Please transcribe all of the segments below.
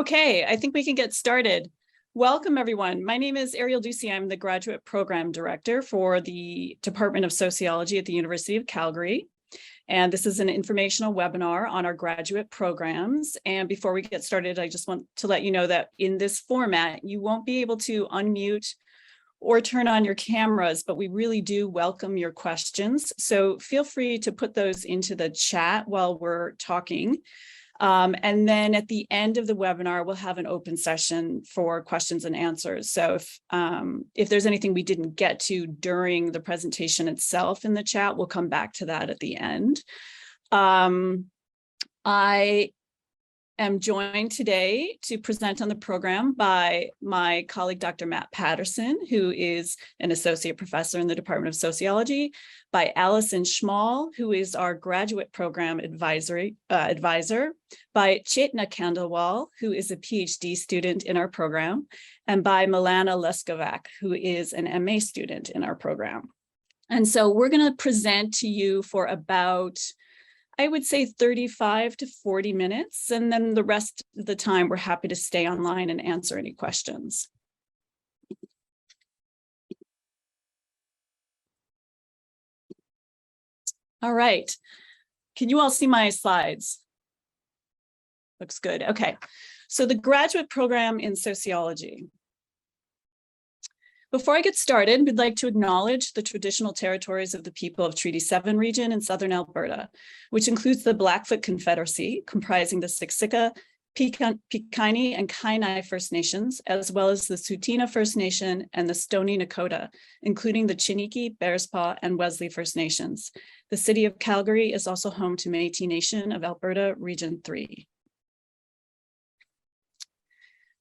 Okay, I think we can get started. Welcome, everyone. My name is Ariel Ducey. I'm the Graduate Program Director for the Department of Sociology at the University of Calgary. And this is an informational webinar on our graduate programs. And before we get started, I just want to let you know that in this format, you won't be able to unmute or turn on your cameras, but we really do welcome your questions. So feel free to put those into the chat while we're talking. And then at the end of the webinar, we'll have an open session for questions and answers. So if there's anything we didn't get to during the presentation itself in the chat, we'll come back to that at the end. I am joined today to present on the program by my colleague, Dr. Matt Patterson, who is an associate professor in the Department of Sociology, by Allison Schmall, who is our graduate program advisor, by Chetna Khandelwal, who is a PhD student in our program, and by Milana Leskovac, who is an MA student in our program. And so we're going to present to you for about, I would say 35 to 40 minutes, and then the rest of the time we're happy to stay online and answer any questions. All right, can you all see my slides? Looks good, okay. So the graduate program in sociology. Before I get started, we'd like to acknowledge the traditional territories of the people of Treaty 7 region in southern Alberta, which includes the Blackfoot Confederacy, comprising the Siksika, Piikani, and Kainai First Nations, as well as the Tsuut'ina First Nation and the Stoney Nakoda, including the Chiniki, Bearspaw, and Wesley First Nations. The city of Calgary is also home to Métis Nation of Alberta, Region 3.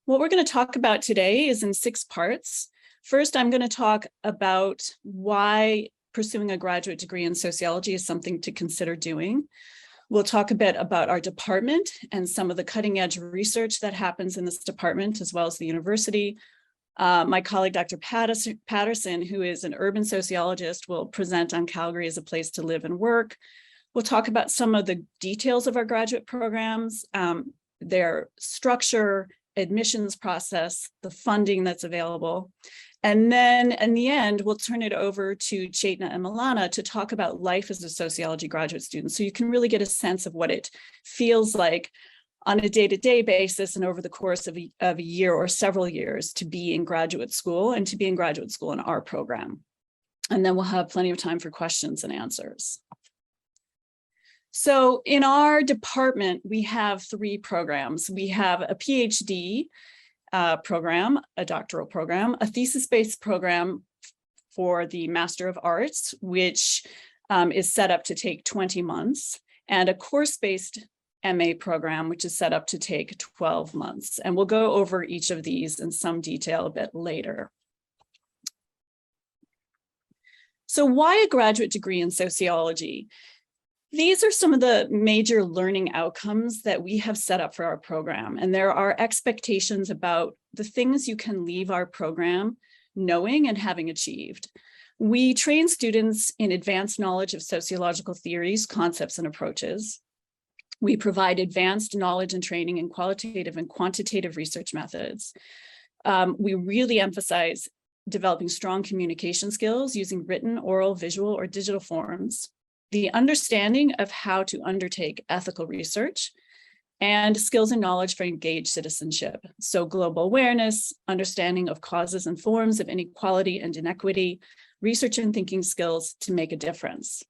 What we're going to talk about today is in 6 parts. First, I'm going to talk about why pursuing a graduate degree in sociology is something to consider doing. We'll talk a bit about our department and some of the cutting edge research that happens in this department, as well as the university. My colleague, Dr. Patterson, who is an urban sociologist, will present on Calgary as a place to live and work. We'll talk about some of the details of our graduate programs, their structure, admissions process, the funding that's available. And then in the end, we'll turn it over to Chetna and Milana to talk about life as a sociology graduate student. So you can really get a sense of what it feels like on a day-to-day basis and over the course of a year or several years to be in graduate school and to be in graduate school in our program. And then we'll have plenty of time for questions and answers. So in our department, we have 3 programs. We have a PhD program, a doctoral program, a thesis-based program for the Master of Arts, which is set up to take 20 months, and a course-based MA program, which is set up to take 12 months. And we'll go over each of these in some detail a bit later. So why a graduate degree in sociology? These are some of the major learning outcomes that we have set up for our program. And there are expectations about the things you can leave our program knowing and having achieved. We train students in advanced knowledge of sociological theories, concepts, and approaches. We provide advanced knowledge and training in qualitative and quantitative research methods. We really emphasize developing strong communication skills using written, oral, visual, or digital forms, the understanding of how to undertake ethical research, and skills and knowledge for engaged citizenship. So global awareness, understanding of causes and forms of inequality and inequity, research and thinking skills to make a difference.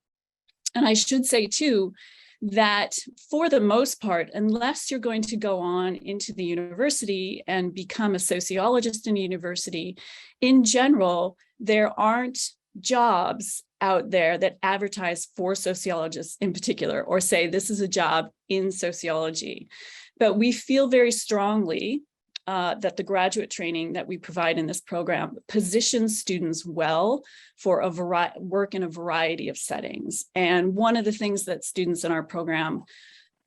And I should say too, that for the most part, unless you're going to go on into the university and become a sociologist in a university, in general, there aren't jobs out there that advertise for sociologists in particular, or say this is a job in sociology. But we feel very strongly that the graduate training that we provide in this program positions students well for work in a variety of settings. And one of the things that students in our program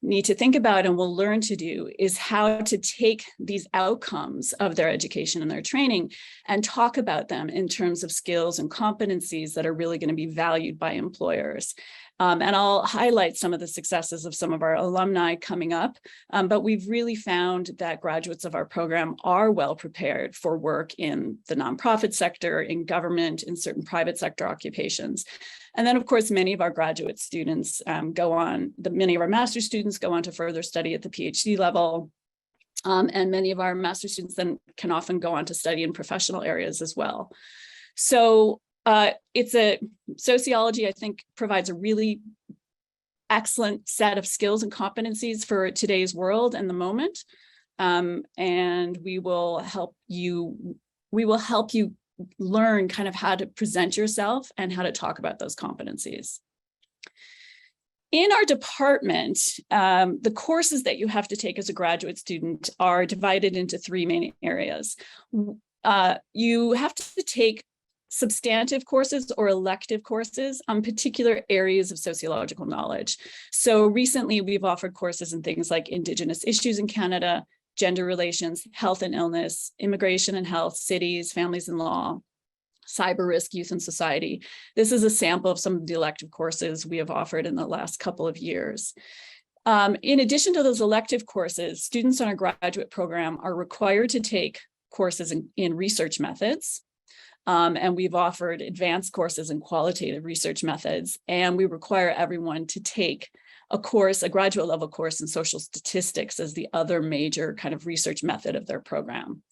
need to think about and will learn to do is how to take these outcomes of their education and their training and talk about them in terms of skills and competencies that are really going to be valued by employers. And I'll highlight some of the successes of some of our alumni coming up, but we've really found that graduates of our program are well prepared for work in the nonprofit sector, in government, in certain private sector occupations. And then, of course, many of our graduate students many of our master's students go on to further study at the PhD level. And many of our master's students then can often go on to study in professional areas as well. So sociology, I think, provides a really excellent set of skills and competencies for today's world and the moment. And we will help you learn kind of how to present yourself and how to talk about those competencies. In our department, the courses that you have to take as a graduate student are divided into three main areas. You have to take substantive courses or elective courses on particular areas of sociological knowledge. So recently, we've offered courses in things like Indigenous issues in Canada, gender relations, health and illness, immigration and health, cities, families and law, cyber risk, youth and society. This is a sample of some of the elective courses we have offered in the last couple of years. In addition to those elective courses, students on our graduate program are required to take courses in research methods. And we've offered advanced courses in qualitative research methods, and we require everyone to take a graduate level course in social statistics as the other major kind of research method of their program.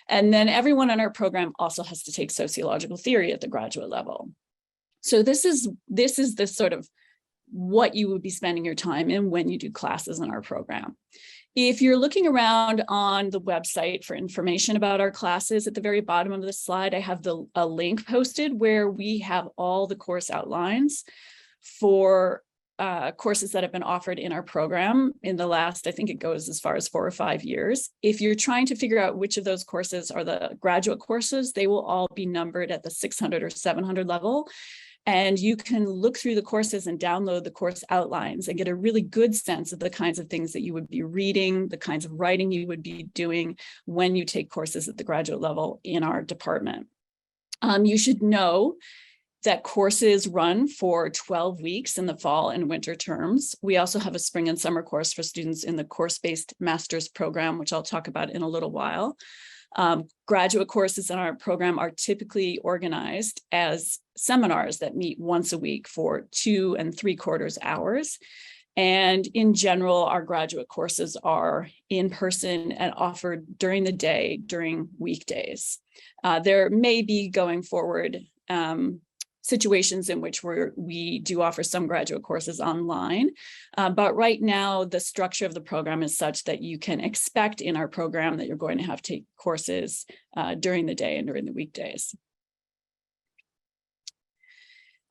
And then everyone in our program also has to take sociological theory at the graduate level. So this is the sort of what you would be spending your time in when you do classes in our program. If you're looking around on the website for information about our classes, at the very bottom of the slide, I have a link posted where we have all the course outlines for courses that have been offered in our program in the last, I think it goes as far as 4 or 5 years. If you're trying to figure out which of those courses are the graduate courses, they will all be numbered at the 600 or 700 level. And you can look through the courses and download the course outlines and get a really good sense of the kinds of things that you would be reading, the kinds of writing you would be doing when you take courses at the graduate level in our department. You should know that courses run for 12 weeks in the fall and winter terms. We also have a spring and summer course for students in the course-based master's program, which I'll talk about in a little while. Graduate courses in our program are typically organized as seminars that meet once a week for 2 3/4 hours. And in general, our graduate courses are in person and offered during the day, during weekdays. There may be going forward situations in which we do offer some graduate courses online. But right now, the structure of the program is such that you can expect in our program that you're going to have to take courses during the day and during the weekdays.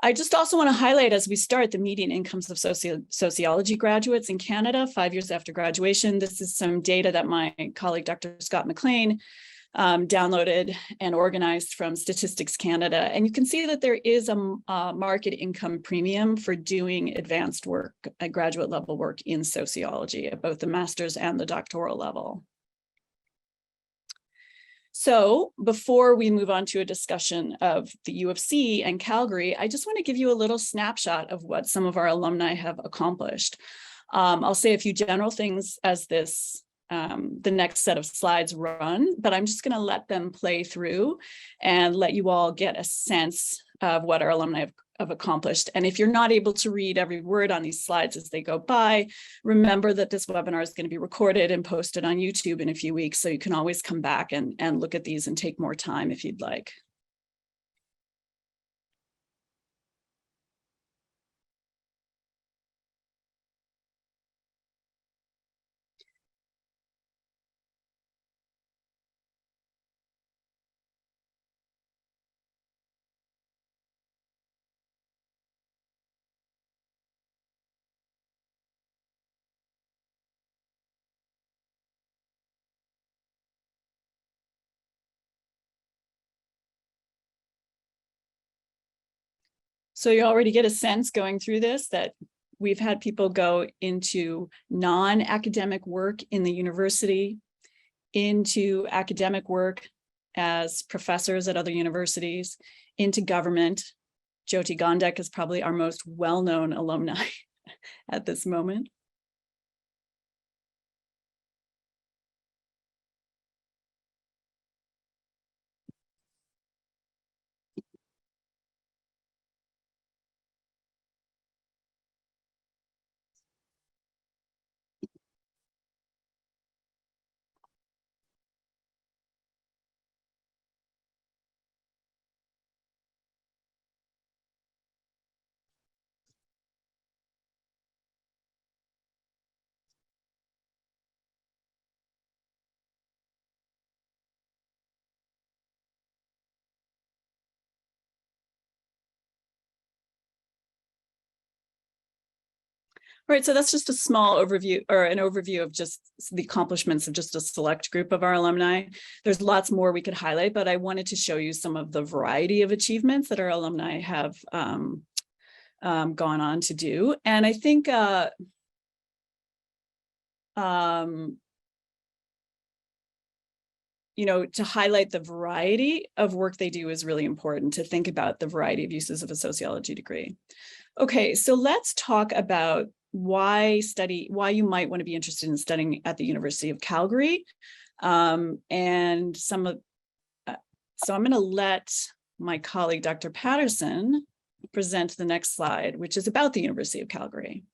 I just also want to highlight as we start the median incomes of sociology graduates in Canada 5 years after graduation. This is some data that my colleague, Dr. Scott McLean, downloaded and organized from Statistics Canada. And you can see that there is a market income premium for doing advanced work, graduate level work in sociology at both the master's and the doctoral level. So before we move on to a discussion of the U of C and Calgary, I just want to give you a little snapshot of what some of our alumni have accomplished. I'll say a few general things as the next set of slides run, but I'm just going to let them play through and let you all get a sense of what our alumni have accomplished. And if you're not able to read every word on these slides as they go by, remember that this webinar is going to be recorded and posted on YouTube in a few weeks, so you can always come back and look at these and take more time if you'd like. So you already get a sense going through this that we've had people go into non-academic work in the university, into academic work as professors at other universities, into government, Jyoti Gondek is probably our most well-known alumni at this moment. Right, so that's just a small overview, or an overview of just the accomplishments of just a select group of our alumni. There's lots more we could highlight, but I wanted to show you some of the variety of achievements that our alumni have gone on to do. And I think you know, to highlight the variety of work they do is really important, to think about the variety of uses of a sociology degree. Okay, so let's talk about why you might want to be interested in studying at the University of Calgary. And some of, so I'm going to let my colleague, Dr. Patterson, present the next slide, which is about the University of Calgary.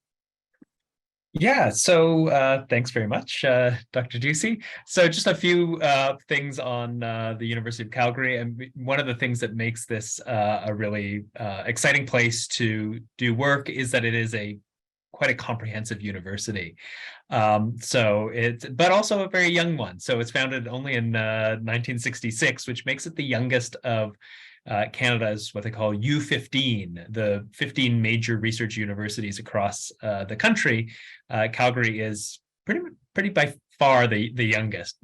Yeah, so thanks very much, Dr. Ducey. So just a few things on the University of Calgary. And one of the things that makes this a really exciting place to do work is that it is quite a comprehensive university. But also a very young one. So it's founded only in 1966, which makes it the youngest of Canada's what they call U15, the 15 major research universities across the country. Calgary is pretty by far the youngest.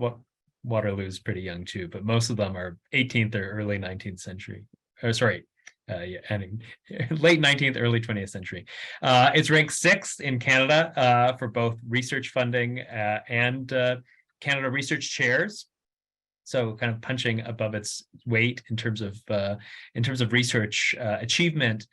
Waterloo is pretty young too, but most of them are 18th or early 19th century. Late 19th, early 20th century. It's ranked 6th in Canada for both research funding and Canada Research Chairs. So kind of punching above its weight in terms of research achievement.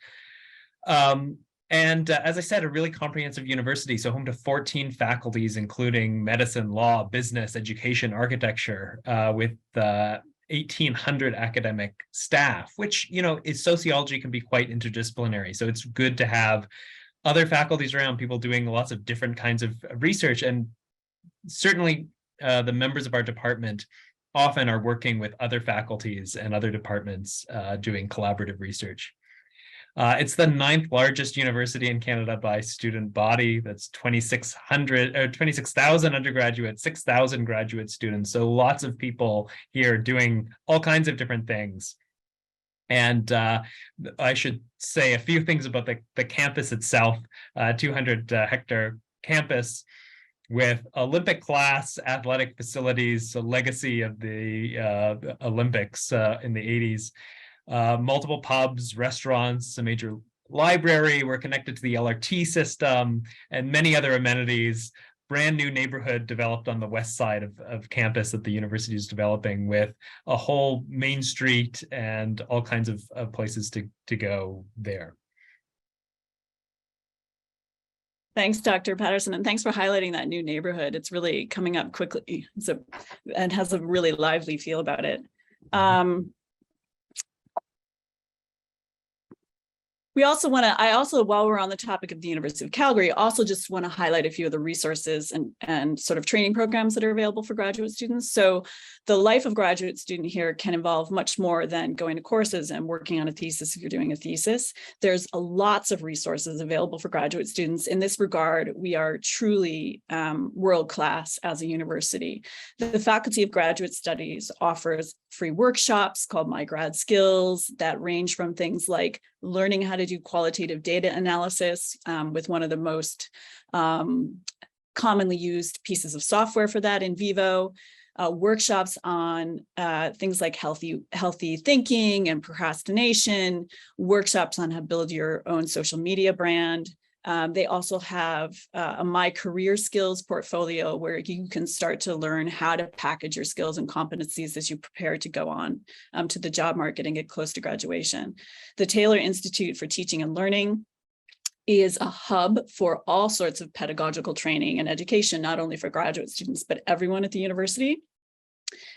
And as I said, a really comprehensive university, so home to 14 faculties, including medicine, law, business, education, architecture, with 1,800 academic staff, which, you know, sociology can be quite interdisciplinary. So it's good to have other faculties around, people doing lots of different kinds of research. And certainly the members of our department often are working with other faculties and other departments doing collaborative research. It's the 9th largest university in Canada by student body. That's 26,000 undergraduates, 6,000 graduate students. So lots of people here doing all kinds of different things. And I should say a few things about the campus itself, 200-hectare campus with Olympic class athletic facilities, a legacy of the Olympics in the 80s, multiple pubs, restaurants, a major library. We're connected to the LRT system and many other amenities. Brand new neighborhood developed on the west side of campus that the university is developing, with a whole main street and all kinds of places to go there. Thanks, Dr. Patterson, and thanks for highlighting that new neighborhood. It's really coming up quickly, and has a really lively feel about it. We also want to, while we're on the topic of the University of Calgary, also just want to highlight a few of the resources and sort of training programs that are available for graduate students. So the life of graduate student here can involve much more than going to courses and working on a thesis if you're doing a thesis. There's lots of resources available for graduate students. In this regard, we are truly world-class as a university. The Faculty of Graduate Studies offers free workshops called My Grad Skills that range from things like learning how to do qualitative data analysis with one of the most commonly used pieces of software for that, in Vivo, workshops on things like healthy thinking and procrastination, workshops on how to build your own social media brand, They also have a My Career Skills portfolio where you can start to learn how to package your skills and competencies as you prepare to go on to the job market and get close to graduation. The Taylor Institute for Teaching and Learning is a hub for all sorts of pedagogical training and education, not only for graduate students, but everyone at the university.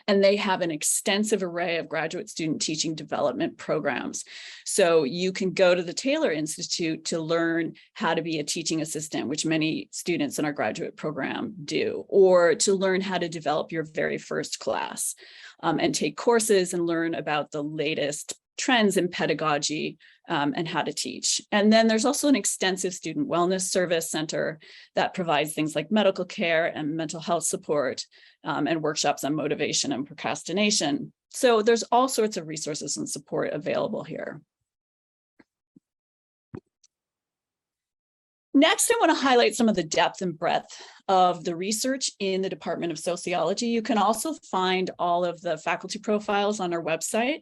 And they have an extensive array of graduate student teaching development programs. So you can go to the Taylor Institute to learn how to be a teaching assistant, which many students in our graduate program do, or to learn how to develop your very first class and take courses and learn about the latest trends in pedagogy and how to teach. And then there's also an extensive student wellness service center that provides things like medical care and mental health support and workshops on motivation and procrastination. So there's all sorts of resources and support available here. Next, I want to highlight some of the depth and breadth of the research in the Department of Sociology. You can also find all of the faculty profiles on our website.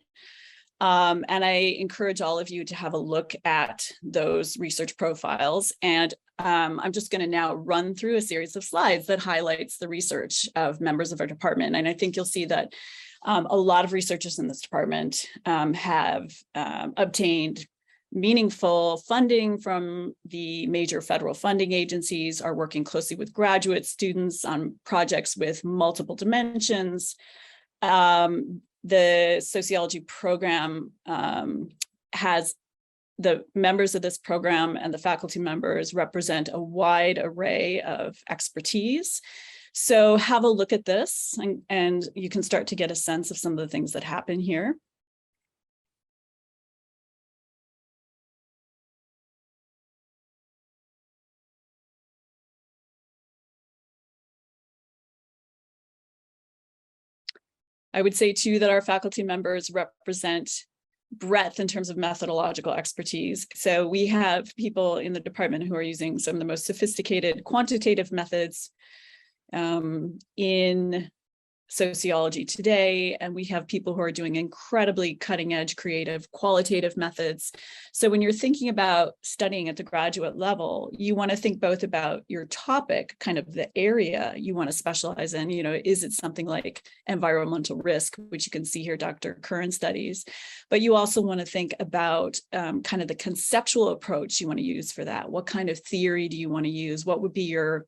And I encourage all of you to have a look at those research profiles. And I'm just going to now run through a series of slides that highlights the research of members of our department. And I think you'll see that a lot of researchers in this department have obtained meaningful funding from the major federal funding agencies, are working closely with graduate students on projects with multiple dimensions. The sociology program has the members of this program and the faculty members represent a wide array of expertise. So have a look at this and you can start to get a sense of some of the things that happen here. I would say too that our faculty members represent breadth in terms of methodological expertise. So we have people in the department who are using some of the most sophisticated quantitative methods in sociology today, and we have people who are doing incredibly cutting edge creative qualitative methods. So when you're thinking about studying at the graduate level, you want to think both about your topic, kind of the area you want to specialize in. You know, is it something like environmental risk, which you can see here Dr. Curran studies, but you also want to think about kind of the conceptual approach you want to use for that. What kind of theory do you want to use? What would be your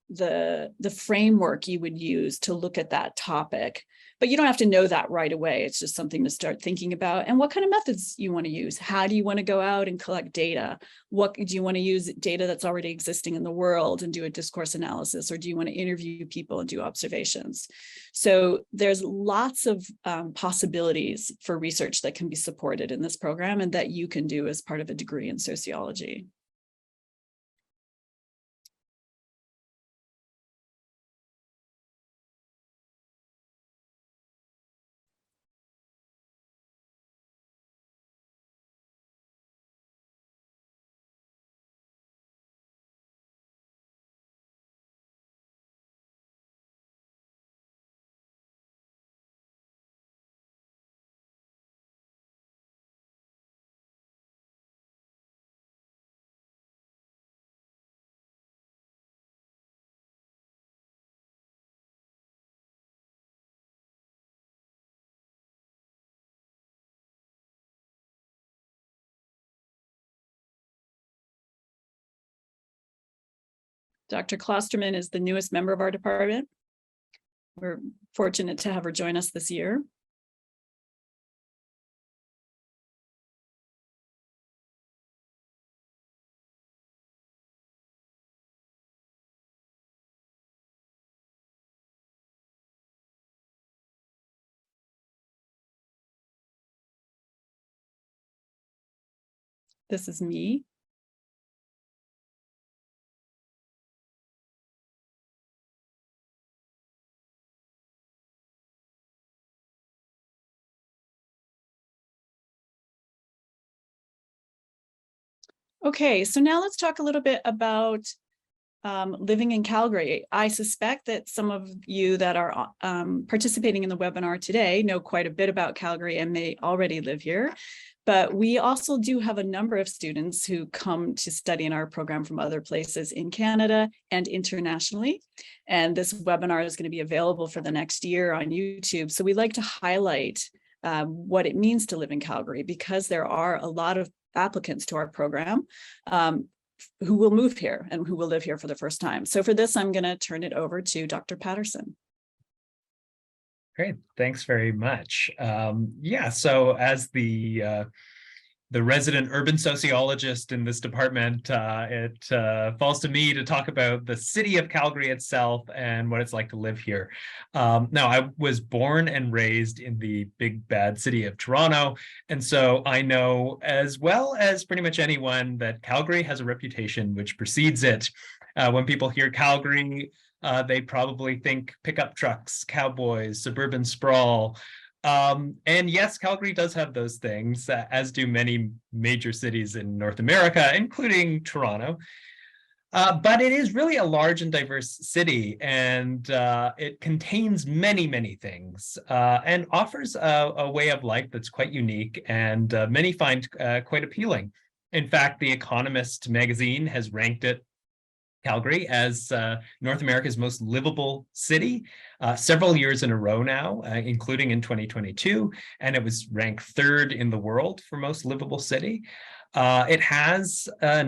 the framework you would use to look at that topic? But you don't have to know that right away. It's just something to start thinking about. And what kind of methods you want to use? How do you want to go out and collect data? What do you want to use data that's already existing in the world and do a discourse analysis? Or do you want to interview people and do observations? So there's lots of possibilities for research that can be supported in this program and that you can do as part of a degree in sociology. Dr. Klosterman is the newest member of our department. We're fortunate to have her join us this year. This is me. Okay, so now let's talk a little bit about living in Calgary. I suspect that some of you that are participating in the webinar today know quite a bit about Calgary and may already live here. But we also do have a number of students who come to study in our program from other places in Canada and internationally. And this webinar is going to be available for the next year on YouTube. So we like to highlight what it means to live in Calgary, because there are a lot of applicants to our program who will move here and who will live here for the first time. So for this, I'm going to turn it over to Dr. Patterson. Great, thanks very much. Yeah, so as the resident urban sociologist in this department, it falls to me to talk about the city of Calgary itself and what it's like to live here. Now, I was born and raised in the big bad city of Toronto, and so I know as well as pretty much anyone that Calgary has a reputation which precedes it. When people hear Calgary, they probably think pickup trucks, cowboys, suburban sprawl. And yes, Calgary does have those things, as do many major cities in North America, including Toronto. But it is really a large and diverse city, and it contains many, many things, and offers a way of life that's quite unique, and many find quite appealing. In fact, The Economist magazine has ranked it, Calgary, as North America's most livable city several years in a row now, including in 2022, and it was ranked third in the world for most livable city. It has one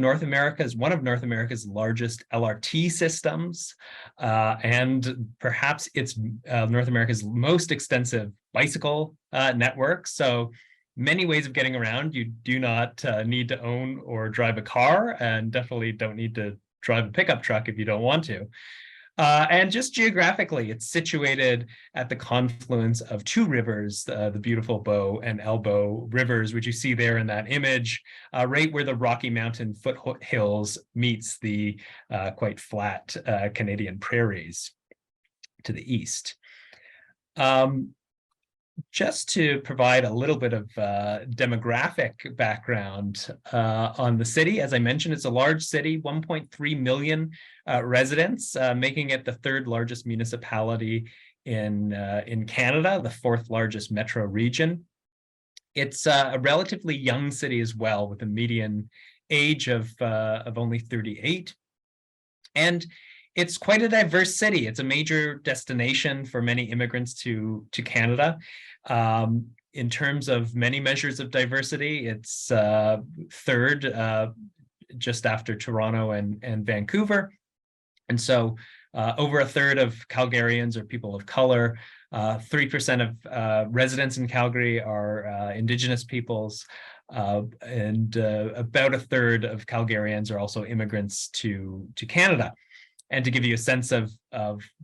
of North America's largest LRT systems, and perhaps it's North America's most extensive bicycle network. So many ways of getting around. You do not need to own or drive a car, and definitely don't need to drive a pickup truck if you don't want to. And just geographically, it's situated at the confluence of two rivers, the beautiful Bow and Elbow rivers, which you see there in that image, right where the Rocky Mountain foothills meets the quite flat Canadian prairies to the east. Just to provide a little bit of demographic background on the city, as I mentioned, it's a large city, 1.3 million residents, making it the third largest municipality in Canada, the fourth largest metro region. It's a relatively young city as well, with a median age of only 38. And it's quite a diverse city. It's a major destination for many immigrants to Canada. In terms of many measures of diversity, it's third, just after Toronto and Vancouver. And so over a third of Calgarians are people of color. 3% of residents in Calgary are Indigenous peoples. And about a third of Calgarians are also immigrants to Canada. And to give you a sense of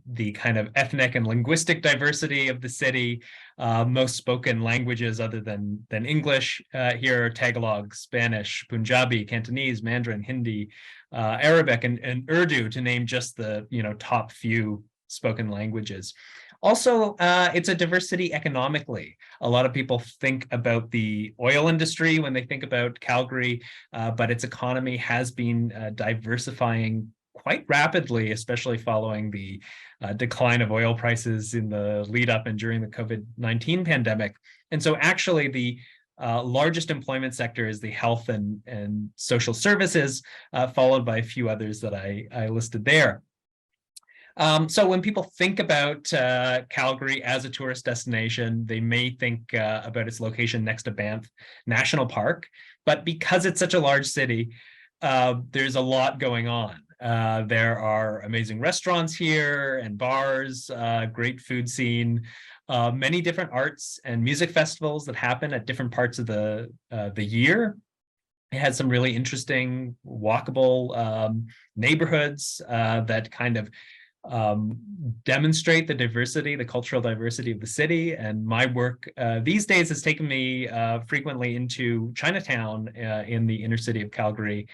the kind of ethnic and linguistic diversity of the city, most spoken languages other than English here are Tagalog, Spanish, Punjabi, Cantonese, Mandarin, Hindi, Arabic, and Urdu, to name just the top few spoken languages. Also, it's a diverse city economically. A lot of people think about the oil industry when they think about Calgary, but its economy has been diversifying quite rapidly, especially following the decline of oil prices in the lead up and during the COVID-19 pandemic. And so actually the largest employment sector is the health and social services, followed by a few others that I listed there. So when people think about Calgary as a tourist destination, they may think about its location next to Banff National Park, but because it's such a large city, there's a lot going on. There are amazing restaurants here and bars, great food scene, many different arts and music festivals that happen at different parts of the year. It has some really interesting walkable neighborhoods that kind of demonstrate the diversity, the cultural diversity of the city. And my work these days has taken me frequently into Chinatown in the inner city of Calgary.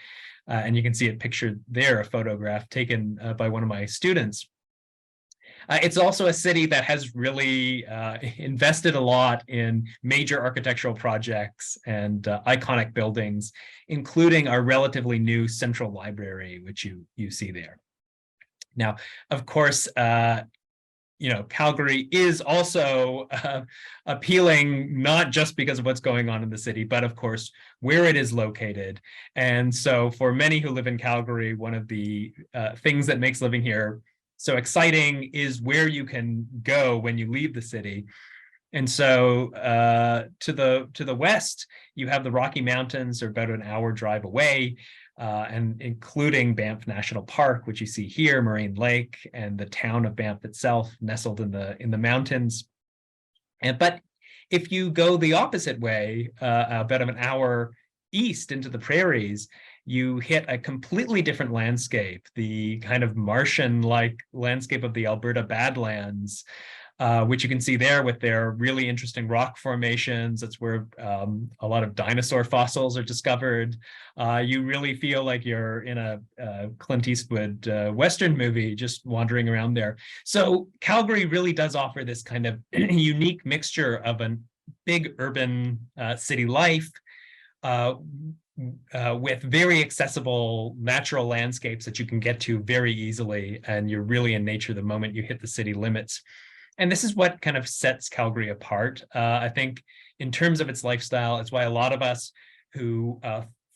And you can see it pictured there, a photograph taken by one of my students. It's also a city that has really invested a lot in major architectural projects and iconic buildings, including our relatively new Central Library, which you see there. Now, of course, Calgary is also appealing, not just because of what's going on in the city, but of course, where it is located. And so for many who live in Calgary, one of the things that makes living here so exciting is where you can go when you leave the city. And so to the west, you have the Rocky Mountains, they're about an hour drive away. And including Banff National Park, which you see here, Moraine Lake, and the town of Banff itself, nestled in the mountains. But if you go the opposite way, about an hour east into the prairies, you hit a completely different landscape, the kind of Martian-like landscape of the Alberta Badlands. Which you can see there with their really interesting rock formations. That's where a lot of dinosaur fossils are discovered. You really feel like you're in a Clint Eastwood Western movie, just wandering around there. So Calgary really does offer this kind of unique mixture of a big urban city life with very accessible natural landscapes that you can get to very easily. And you're really in nature the moment you hit the city limits. And this is what kind of sets Calgary apart. I think in terms of its lifestyle, it's why a lot of us who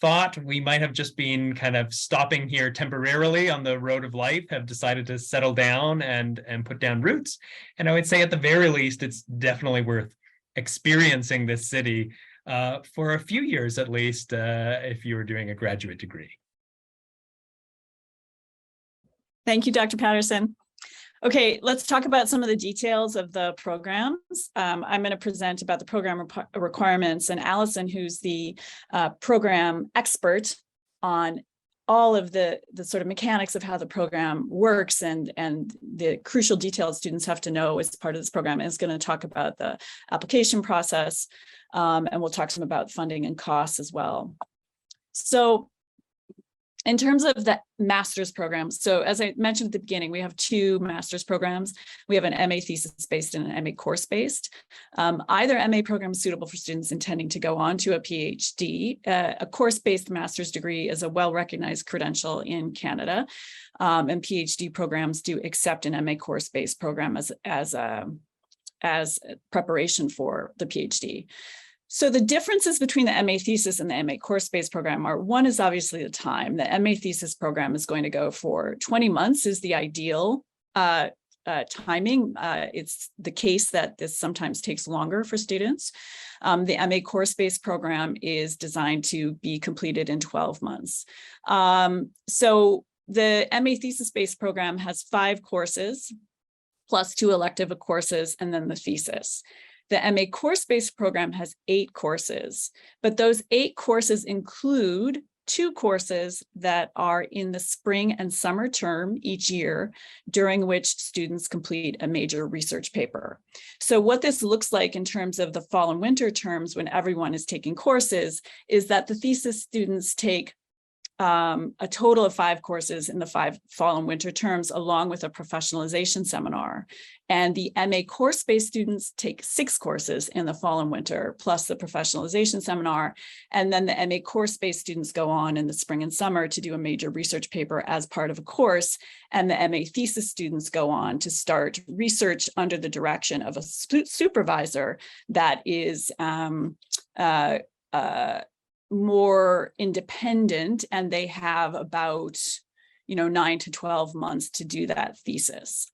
thought we might have just been kind of stopping here temporarily on the road of life have decided to settle down and put down roots. And I would say at the very least, it's definitely worth experiencing this city for a few years at least, if you were doing a graduate degree. Thank you, Dr. Patterson. Okay, let's talk about some of the details of the programs. I'm going to present about the program requirements, and Allison, who's the program expert on all of the sort of mechanics of how the program works and the crucial details students have to know as part of this program, is going to talk about the application process, and we'll talk some about funding and costs as well. So in terms of the master's programs, so as I mentioned at the beginning, we have two master's programs. We have an MA thesis-based and an MA course-based. Either MA program is suitable for students intending to go on to a PhD. A course-based master's degree is a well-recognized credential in Canada, and PhD programs do accept an MA course-based program as preparation for the PhD. So the differences between the MA thesis and the MA course-based program are, one is obviously the time. The MA thesis program is going to go for 20 months is the ideal timing. It's the case that this sometimes takes longer for students. The MA course-based program is designed to be completed in 12 months. So the MA thesis-based program has 5 courses, plus 2 elective courses, and then the thesis. The MA course-based program has 8 courses, but those 8 courses include 2 courses that are in the spring and summer term each year, during which students complete a major research paper. So what this looks like in terms of the fall and winter terms when everyone is taking courses is that the thesis students take a total of 5 courses in the 5 fall and winter terms, along with a professionalization seminar. And the MA course-based students take 6 courses in the fall and winter, plus the professionalization seminar. And then the MA course-based students go on in the spring and summer to do a major research paper as part of a course. And the MA thesis students go on to start research under the direction of a supervisor that is more independent, and they have about 9 to 12 months to do that thesis.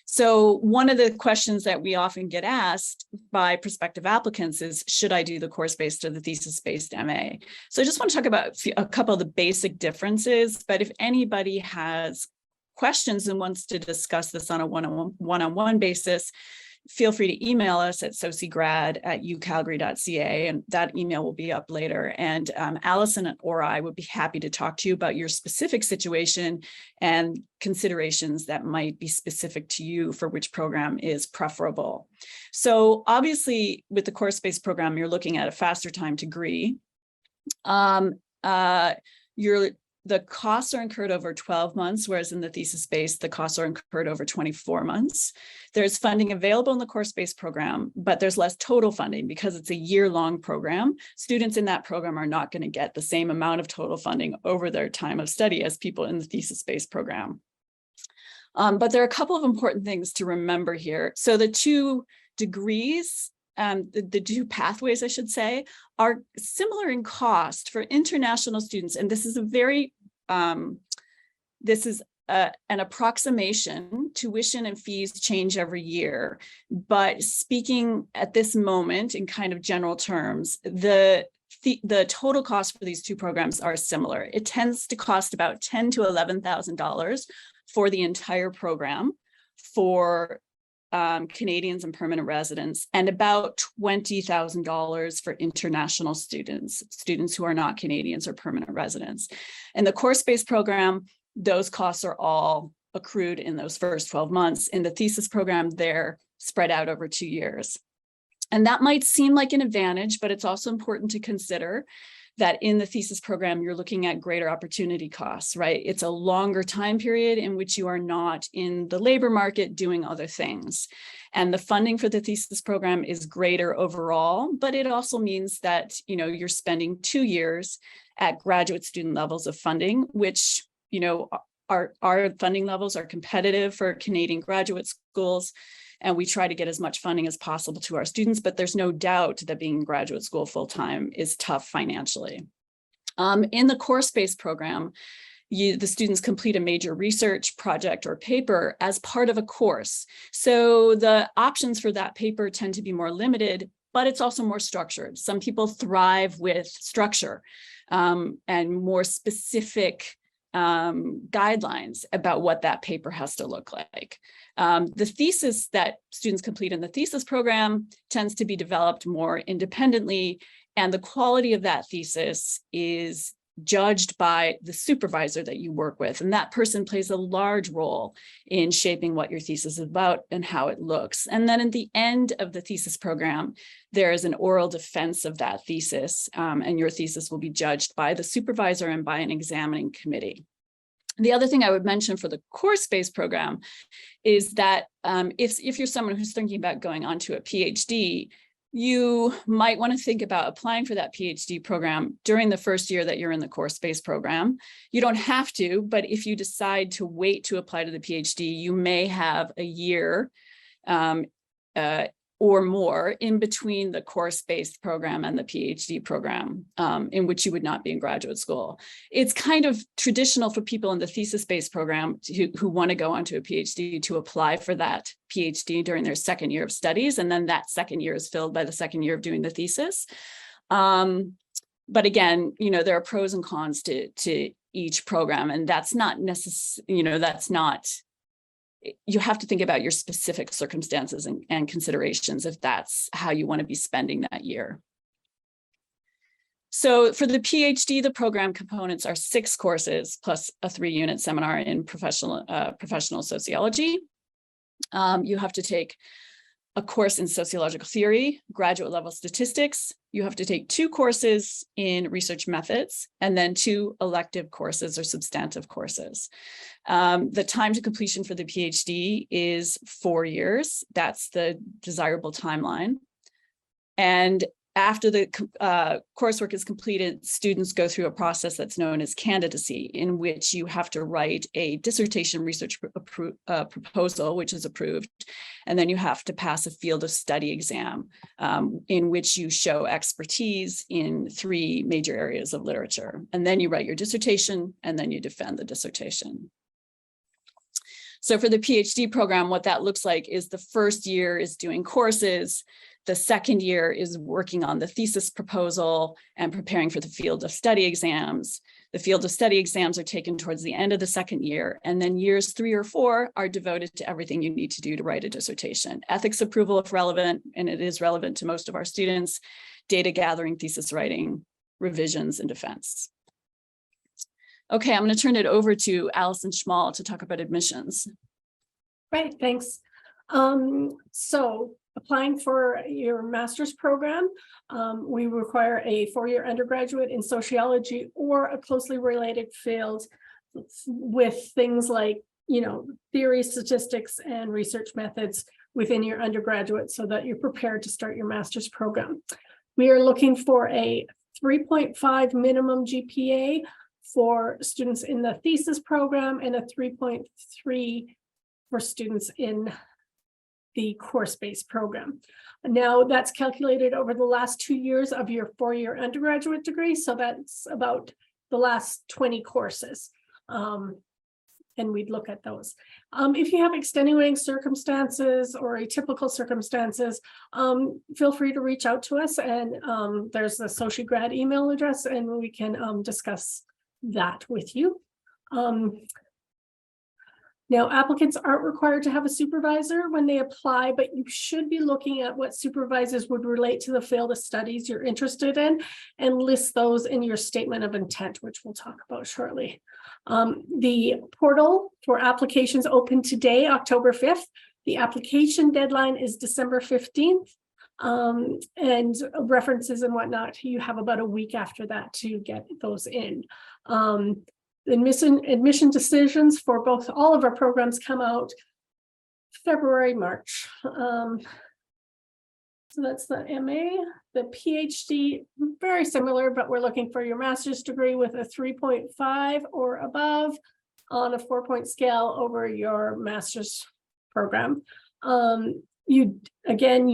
So one of the questions that we often get asked by prospective applicants is, should I do the course-based or the thesis-based MA? So I just want to talk about a couple of the basic differences, but if anybody has questions and wants to discuss this on a one-on-one basis, feel free to email us at sociograd@ucalgary.ca, and that email will be up later. And Allison or I would be happy to talk to you about your specific situation and considerations that might be specific to you for which program is preferable. So obviously, with the course-based program, you're looking at a faster time to degree. the costs are incurred over 12 months, whereas in the thesis-based, the costs are incurred over 24 months. There's funding available in the course-based program, but there's less total funding because it's a year-long program. Students in that program are not going to get the same amount of total funding over their time of study as people in the thesis-based program. But there are a couple of important things to remember here. So the two degrees, the two pathways, I should say, are similar in cost for international students. And this is a very, an approximation. Tuition and fees change every year. But speaking at this moment in kind of general terms, the total cost for these two programs are similar. It tends to cost about $10,000 to $11,000 for the entire program for Canadians and permanent residents, and about $20,000 for international students who are not Canadians or permanent residents. In the course-based program, those costs are all accrued in those first 12 months. In the thesis program, they're spread out over 2 years. And that might seem like an advantage, but it's also important to consider that in the thesis program, you're looking at greater opportunity costs, right? It's a longer time period in which you are not in the labor market doing other things. And the funding for the thesis program is greater overall, but it also means that, you know, you're spending 2 years at graduate student levels of funding, which, you know, our funding levels are competitive for Canadian graduate schools. And we try to get as much funding as possible to our students, but there's no doubt that being in graduate school full-time is tough financially. In the course-based program, the students complete a major research project or paper as part of a course. So the options for that paper tend to be more limited, but it's also more structured. Some people thrive with structure and more specific guidelines about what that paper has to look like. The thesis that students complete in the thesis program tends to be developed more independently, and the quality of that thesis is judged by the supervisor that you work with. And that person plays a large role in shaping what your thesis is about and how it looks. And then at the end of the thesis program, there is an oral defense of that thesis, and your thesis will be judged by the supervisor and by an examining committee. The other thing I would mention for the course-based program is that if you're someone who's thinking about going on to a PhD, you might want to think about applying for that PhD program during the first year that you're in the course-based program. You don't have to, but if you decide to wait to apply to the PhD, you may have a year or more in between the course-based program and the PhD program in which you would not be in graduate school. It's kind of traditional for people in the thesis-based program who want to go on to a PhD to apply for that PhD during their second year of studies. And then that second year is filled by the second year of doing the thesis. But again, you know, there are pros and cons to each program, and that's not necessarily, you know, that's not, you have to think about your specific circumstances and considerations if that's how you want to be spending that year. So for the PhD, the program components are 6 courses plus a 3-unit seminar in professional sociology. You have to take a course in sociological theory, graduate level statistics. You have to take 2 courses in research methods, and then 2 elective courses or substantive courses. The time to completion for the PhD is 4 years. That's the desirable timeline. And after the coursework is completed, students go through a process that's known as candidacy, in which you have to write a dissertation research proposal, which is approved. And then you have to pass a field of study exam in which you show expertise in 3 major areas of literature. And then you write your dissertation, and then you defend the dissertation. So for the PhD program, what that looks like is the first year is doing courses. The second year is working on the thesis proposal and preparing for the field of study exams. The field of study exams are taken towards the end of the second year, and then years 3 or 4 are devoted to everything you need to do to write a dissertation. Ethics approval if relevant, and it is relevant to most of our students, data gathering, thesis writing, revisions, and defense. Okay, I'm going to turn it over to Allison Schmall to talk about admissions. Great, thanks. So applying for your master's program, we require a 4-year undergraduate in sociology or a closely related field with things like, theory, statistics, and research methods within your undergraduate so that you're prepared to start your master's program. We are looking for a 3.5 minimum GPA for students in the thesis program and a 3.3 for students in the course-based program. Now that's calculated over the last 2 years of your 4-year undergraduate degree. So that's about the last 20 courses. And we'd look at those. If you have extenuating circumstances or atypical circumstances, feel free to reach out to us, and there's the SocioGrad email address, and we can discuss that with you. Now, applicants aren't required to have a supervisor when they apply, but you should be looking at what supervisors would relate to the field of studies you're interested in and list those in your statement of intent, which we'll talk about shortly. The portal for applications open today, October 5th. The application deadline is December 15th. And references and whatnot, you have about a week after that to get those in. Admission decisions for all of our programs come out February, March. So that's the MA. The PhD, very similar, but we're looking for your master's degree with a 3.5 or above on a 4-point scale over your master's program. You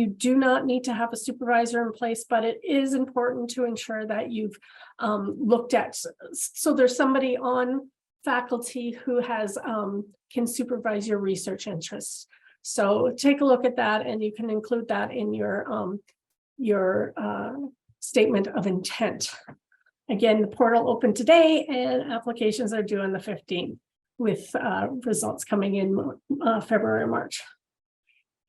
do not need to have a supervisor in place, but it is important to ensure that you've looked at, so there's somebody on faculty who has can supervise your research interests. So take a look at that, and you can include that in your statement of intent. Again, the portal opened today, and applications are due on the 15th, with results coming in February, March.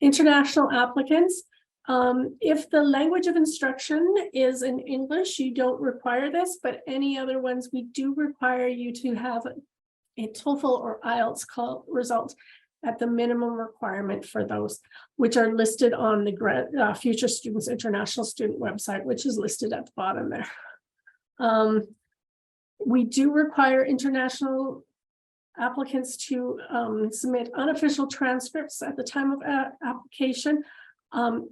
International applicants, if the language of instruction is in English, you don't require this, but any other ones, we do require you to have a TOEFL or IELTS result at the minimum requirement for those, which are listed on the Future Students International Student website, which is listed at the bottom there. We do require international applicants to submit unofficial transcripts at the time of application.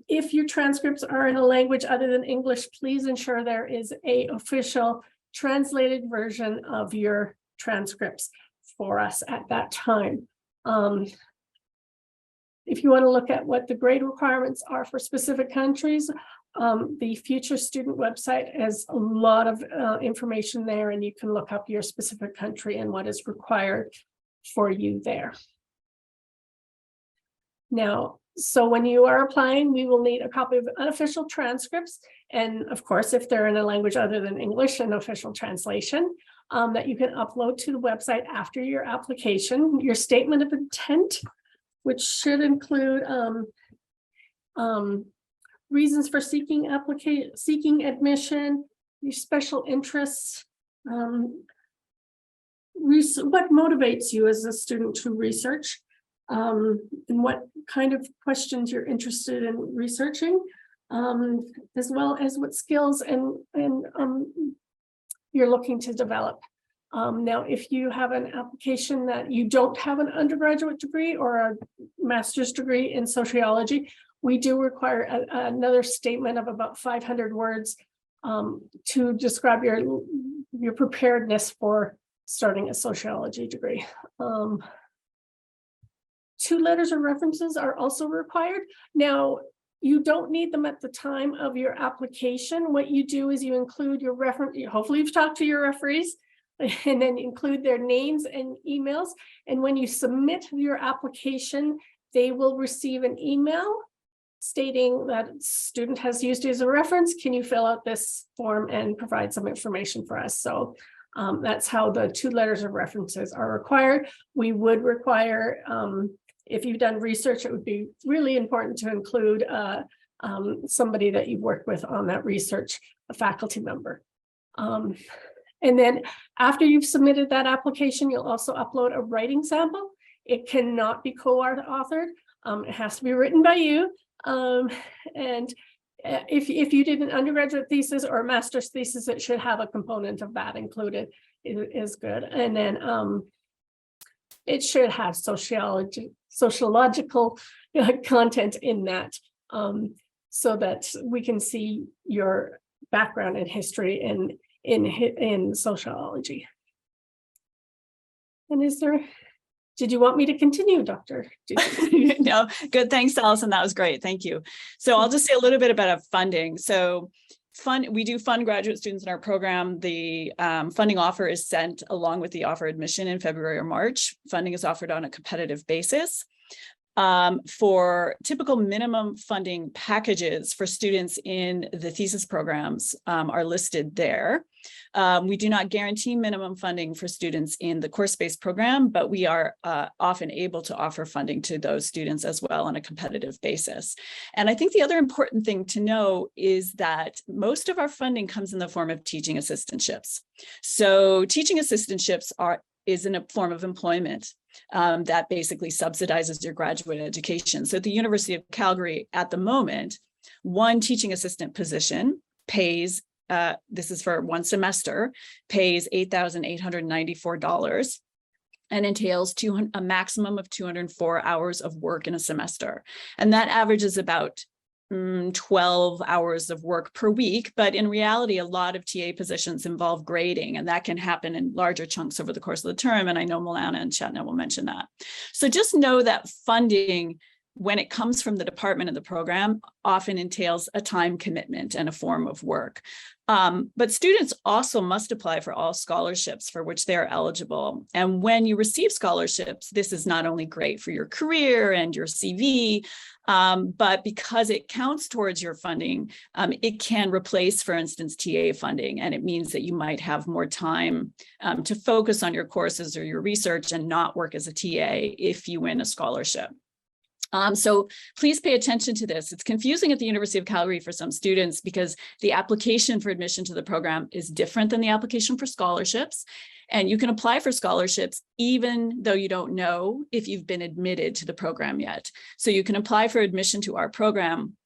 If your transcripts are in a language other than English, please ensure there is an official translated version of your transcripts for us at that time. If you want to look at what the grade requirements are for specific countries, the Future Student website has a lot of information there, and you can look up your specific country and what is required for you there. Now, so when you are applying, we will need a copy of unofficial transcripts, and of course, if they're in a language other than English, an official translation that you can upload to the website after your application, your statement of intent, which should include reasons for seeking admission, your special interests, what motivates you as a student to research, and what kind of questions you're interested in researching, as well as what skills and you're looking to develop. Now, if you have an application that you don't have an undergraduate degree or a master's degree in sociology, we do require another statement of about 500 words to describe your preparedness for starting a sociology degree. 2 letters of references are also required. Now, you don't need them at the time of your application. What you do is you include your reference, hopefully you've talked to your referees, and then include their names and emails. And when you submit your application, they will receive an email stating that student has used you as a reference. Can you fill out this form and provide some information for us? So that's how the 2 letters of references are required. We would require, if you've done research, it would be really important to include somebody that you've worked with on that research, a faculty member. And then after you've submitted that application, you'll also upload a writing sample. It cannot be co-authored. It has to be written by you. And if you did an undergraduate thesis or a master's thesis, it should have a component of that included. It is good. And then it should have sociological content in that, so that we can see your background in history and in sociology. And did you want me to continue, Dr.? No, good. Thanks, Allison. That was great. Thank you. So I'll just say a little bit about funding. So we do fund graduate students in our program. The funding offer is sent along with the offer admission in February or March. Funding is offered on a competitive basis. For typical minimum funding packages for students in the thesis programs are listed there. We do not guarantee minimum funding for students in the course-based program, but we are often able to offer funding to those students as well on a competitive basis. And I think the other important thing to know is that most of our funding comes in the form of teaching assistantships. So teaching assistantships is in a form of employment that basically subsidizes your graduate education. So at the University of Calgary at the moment, one teaching assistant position pays, this is for one semester, pays $8,894 and entails a maximum of 204 hours of work in a semester. And that averages about 12 hours of work per week, but in reality, a lot of TA positions involve grading, and that can happen in larger chunks over the course of the term. And I know Milana and Chetna will mention that. So just know that funding, when it comes from the department of the program, often entails a time commitment and a form of work. But students also must apply for all scholarships for which they are eligible. And when you receive scholarships, this is not only great for your career and your CV, but because it counts towards your funding, it can replace, for instance, TA funding. And it means that you might have more time to focus on your courses or your research and not work as a TA if you win a scholarship. So please pay attention to this. It's confusing at the University of Calgary for some students because the application for admission to the program is different than the application for scholarships. And you can apply for scholarships even though you don't know if you've been admitted to the program yet. So you can apply for admission to our program,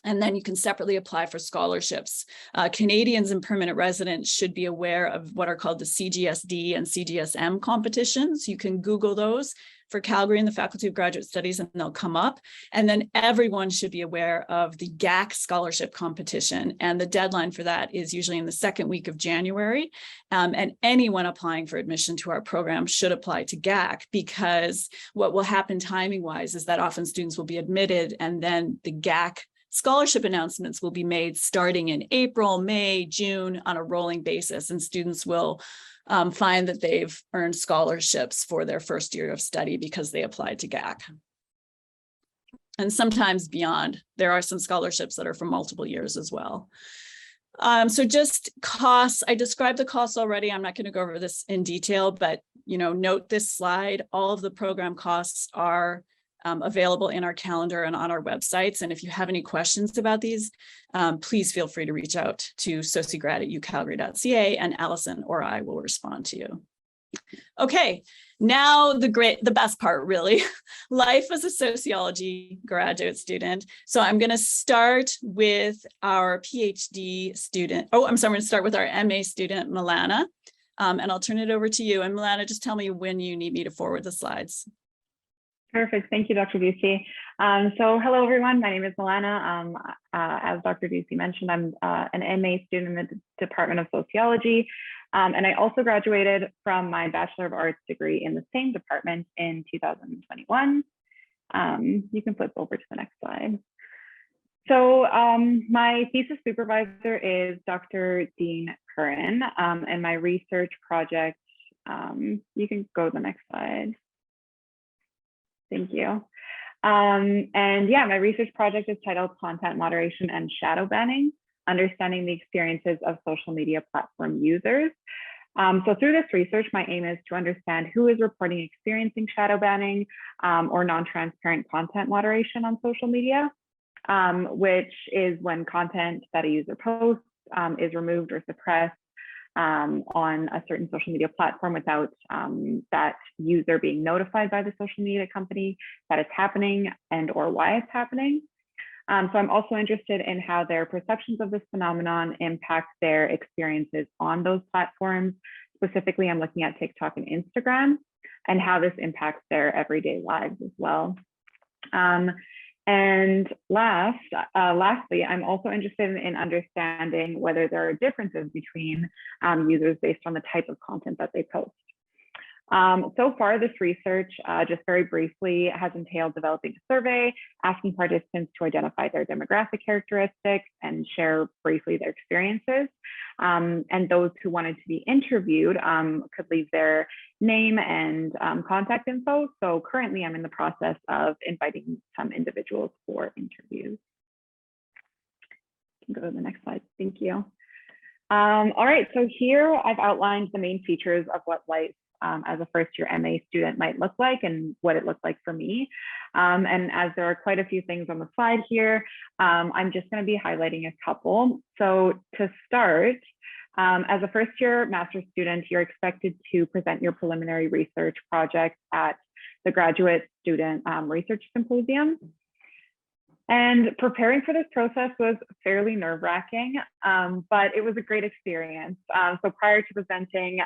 and then you can separately apply for scholarships. Canadians and permanent residents should be aware of what are called the CGSD and CGSM competitions. You can Google those for Calgary and the Faculty of Graduate Studies, and they'll come up. And then everyone should be aware of the GAC scholarship competition. And the deadline for that is usually in the second week of January. And anyone applying for admission to our program should apply to GAC, because what will happen timing-wise is that often students will be admitted, and then the GAC scholarship announcements will be made starting in April, May, June on a rolling basis, and students will find that they've earned scholarships for their first year of study because they applied to GAC. And sometimes beyond. There are some scholarships that are for multiple years as well. So just costs, I described the costs already. I'm not going to go over this in detail, but note this slide. All of the program costs are available in our calendar and on our websites. And if you have any questions about these, please feel free to reach out to sociograd@ucalgary.ca, and Allison or I will respond to you. Okay, now the best part, really, life as a sociology graduate student. So I'm going to start with our PhD student. Oh, I'm sorry, I'm going to start with our MA student, Milana, and I'll turn it over to you. And Milana, just tell me when you need me to forward the slides. Perfect. Thank you, Dr. Ducey. So hello, everyone. My name is Milana. As Dr. Ducey mentioned, I'm an MA student in the Department of Sociology. And I also graduated from my Bachelor of Arts degree in the same department in 2021. You can flip over to the next slide. So my thesis supervisor is Dr. Dean Curran, and my research project, you can go to the next slide. Thank you. And yeah, my research project is titled Content Moderation and Shadow Banning, Understanding the Experiences of Social Media Platform Users. So through this research, my aim is to understand who is reporting experiencing shadow banning or non-transparent content moderation on social media, which is when content that a user posts is removed or suppressed on a certain social media platform without that user being notified by the social media company that it's happening and or why it's happening. So I'm also interested in how their perceptions of this phenomenon impact their experiences on those platforms. Specifically, I'm looking at TikTok and Instagram and how this impacts their everyday lives as well. And lastly, I'm also interested in understanding whether there are differences between users based on the type of content that they post. So far, this research, just very briefly, has entailed developing a survey, asking participants to identify their demographic characteristics and share briefly their experiences. And those who wanted to be interviewed could leave their name and contact info. So currently, I'm in the process of inviting some individuals for interviews. You can go to the next slide. Thank you. All right, so here I've outlined the main features of what life as a first-year MA student might look like and what it looked like for me. And as there are quite a few things on the slide here, I'm just going to be highlighting a couple. So to start, as a first-year master's student, you're expected to present your preliminary research project at the Graduate Student Research Symposium. And preparing for this process was fairly nerve-wracking, but it was a great experience. So prior to presenting,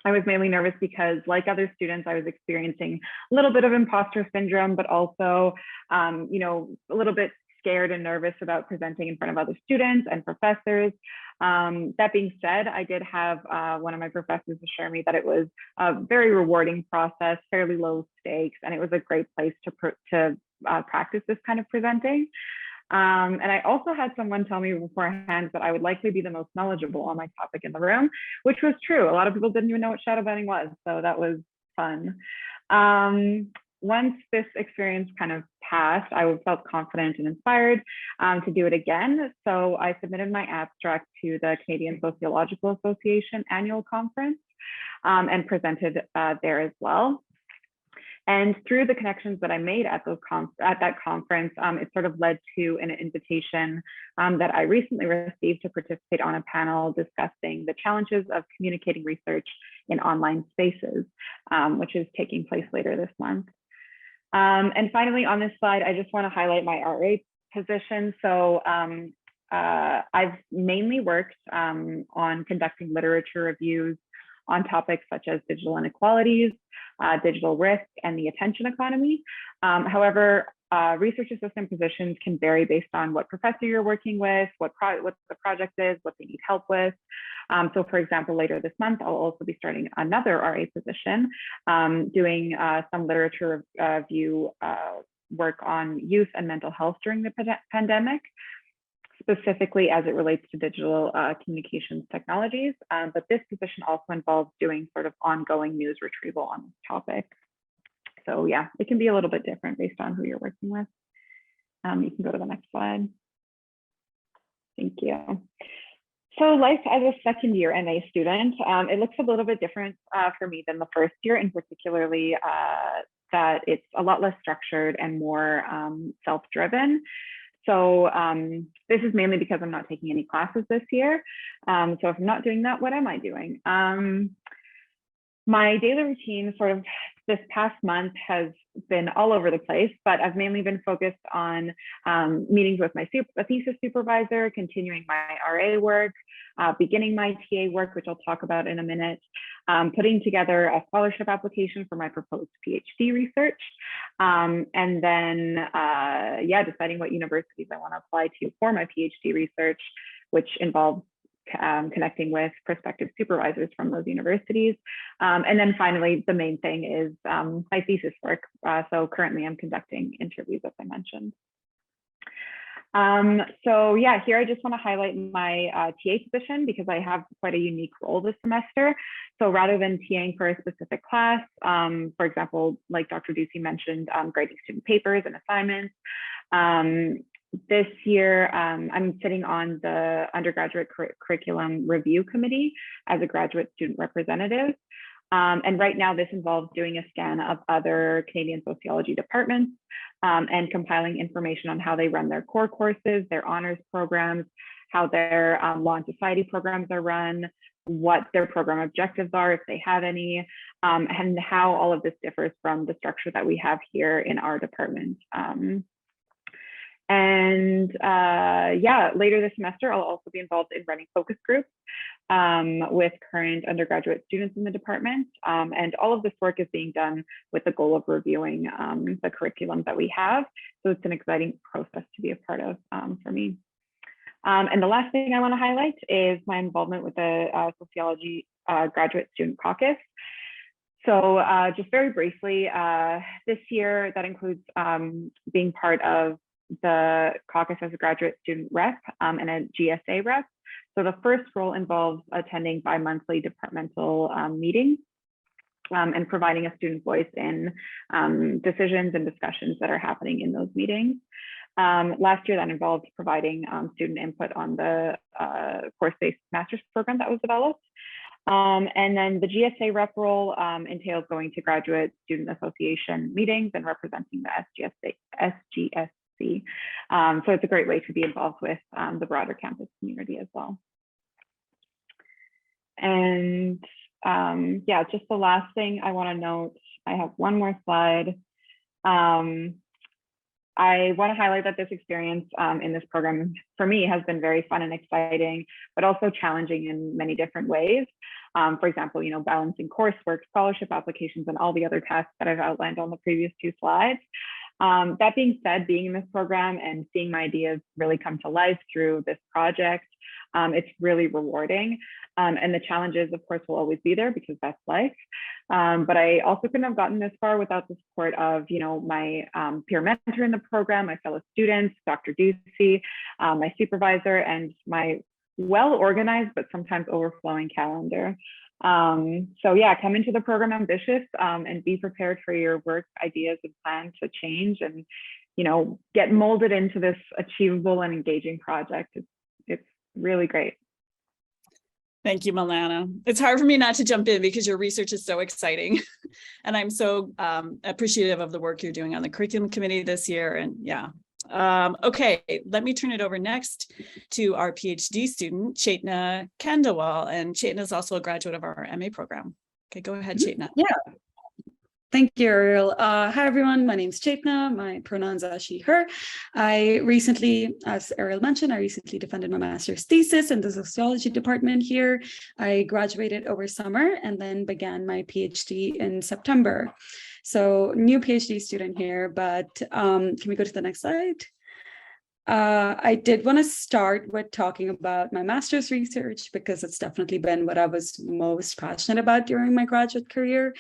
I was mainly nervous because, like other students, I was experiencing a little bit of imposter syndrome, but also, you know, a little bit scared and nervous about presenting in front of other students and professors. That being said, I did have one of my professors assure me that it was a very rewarding process, fairly low stakes, and it was a great place to practice this kind of presenting. And I also had someone tell me beforehand that I would likely be the most knowledgeable on my topic in the room, which was true. A lot of people didn't even know what shadow banning was, so that was fun. Once this experience kind of passed, I felt confident and inspired to do it again. So I submitted my abstract to the Canadian Sociological Association annual conference and presented there as well. And through the connections that I made at that conference, it sort of led to an invitation that I recently received to participate on a panel discussing the challenges of communicating research in online spaces, which is taking place later this month. And finally, on this slide, I just want to highlight my RA position. So I've mainly worked on conducting literature reviews on topics such as digital inequalities, digital risk, and the attention economy. However, research assistant positions can vary based on what professor you're working with, what the project is, what they need help with. So for example, later this month, I'll also be starting another RA position, doing some literature review work on youth and mental health during the pandemic, specifically as it relates to digital communications technologies. But this position also involves doing sort of ongoing news retrieval on this topic. So yeah, it can be a little bit different based on who you're working with. You can go to the next slide. Thank you. So life as a second year MA student, it looks a little bit different for me than the first year, and particularly that it's a lot less structured and more self-driven. So this is mainly because I'm not taking any classes this year. So if I'm not doing that, what am I doing? My daily routine sort of this past month has been all over the place, but I've mainly been focused on meetings with my thesis supervisor, continuing my RA work, beginning my TA work, which I'll talk about in a minute, putting together a scholarship application for my proposed PhD research, and then, yeah, deciding what universities I want to apply to for my PhD research, which involves connecting with prospective supervisors from those universities. And then finally, the main thing is my thesis work. So currently I'm conducting interviews, as I mentioned. So yeah, here I just want to highlight my TA position because I have quite a unique role this semester. So rather than TAing for a specific class, for example, like Dr. Ducey mentioned, grading student papers and assignments, this year, I'm sitting on the undergraduate curriculum review committee as a graduate student representative. And right now this involves doing a scan of other Canadian sociology departments and compiling information on how they run their core courses, their honors programs, how their law and society programs are run, what their program objectives are, if they have any, and how all of this differs from the structure that we have here in our department. And later this semester, I'll also be involved in running focus groups with current undergraduate students in the department. And all of this work is being done with the goal of reviewing the curriculum that we have. So it's an exciting process to be a part of for me. And the last thing I want to highlight is my involvement with the Sociology Graduate Student Caucus. So just very briefly, this year that includes being part of the caucus as a graduate student rep and a GSA rep. So the first role involves attending bi-monthly departmental meetings and providing a student voice in decisions and discussions that are happening in those meetings. Last year that involved providing student input on the course-based master's program that was developed. And then the GSA rep role entails going to graduate student association meetings and representing the SGSC. So it's a great way to be involved with the broader campus community as well. And just the last thing I want to note, I have one more slide. I want to highlight that this experience in this program for me has been very fun and exciting, but also challenging in many different ways. For example, balancing coursework, scholarship applications, and all the other tasks that I've outlined on the previous two slides. That being said, being in this program and seeing my ideas really come to life through this project, it's really rewarding. And the challenges, of course, will always be there because that's life. But I also couldn't have gotten this far without the support of, my peer mentor in the program, my fellow students, Dr. Ducey, my supervisor, and my well-organized but sometimes overflowing calendar. So yeah, come into the program ambitious and be prepared for your work ideas and plan to change and, get molded into this achievable and engaging project. It's really great. Thank you, Milana. It's hard for me not to jump in because your research is so exciting. And I'm so appreciative of the work you're doing on the curriculum committee this year. And yeah. Okay, let me turn it over next to our PhD student, Chetna Kandawal. And Chetna is also a graduate of our MA program. Okay, go ahead, Chetna. Yeah. Thank you, Ariel. Hi, everyone. My name is Chetna. My pronouns are she, her. I recently, as Ariel mentioned, I recently defended my master's thesis in the sociology department here. I graduated over summer and then began my PhD in September. So new PhD student here, but can we go to the next slide? I did want to start with talking about my master's research because it's definitely been what I was most passionate about during my graduate career.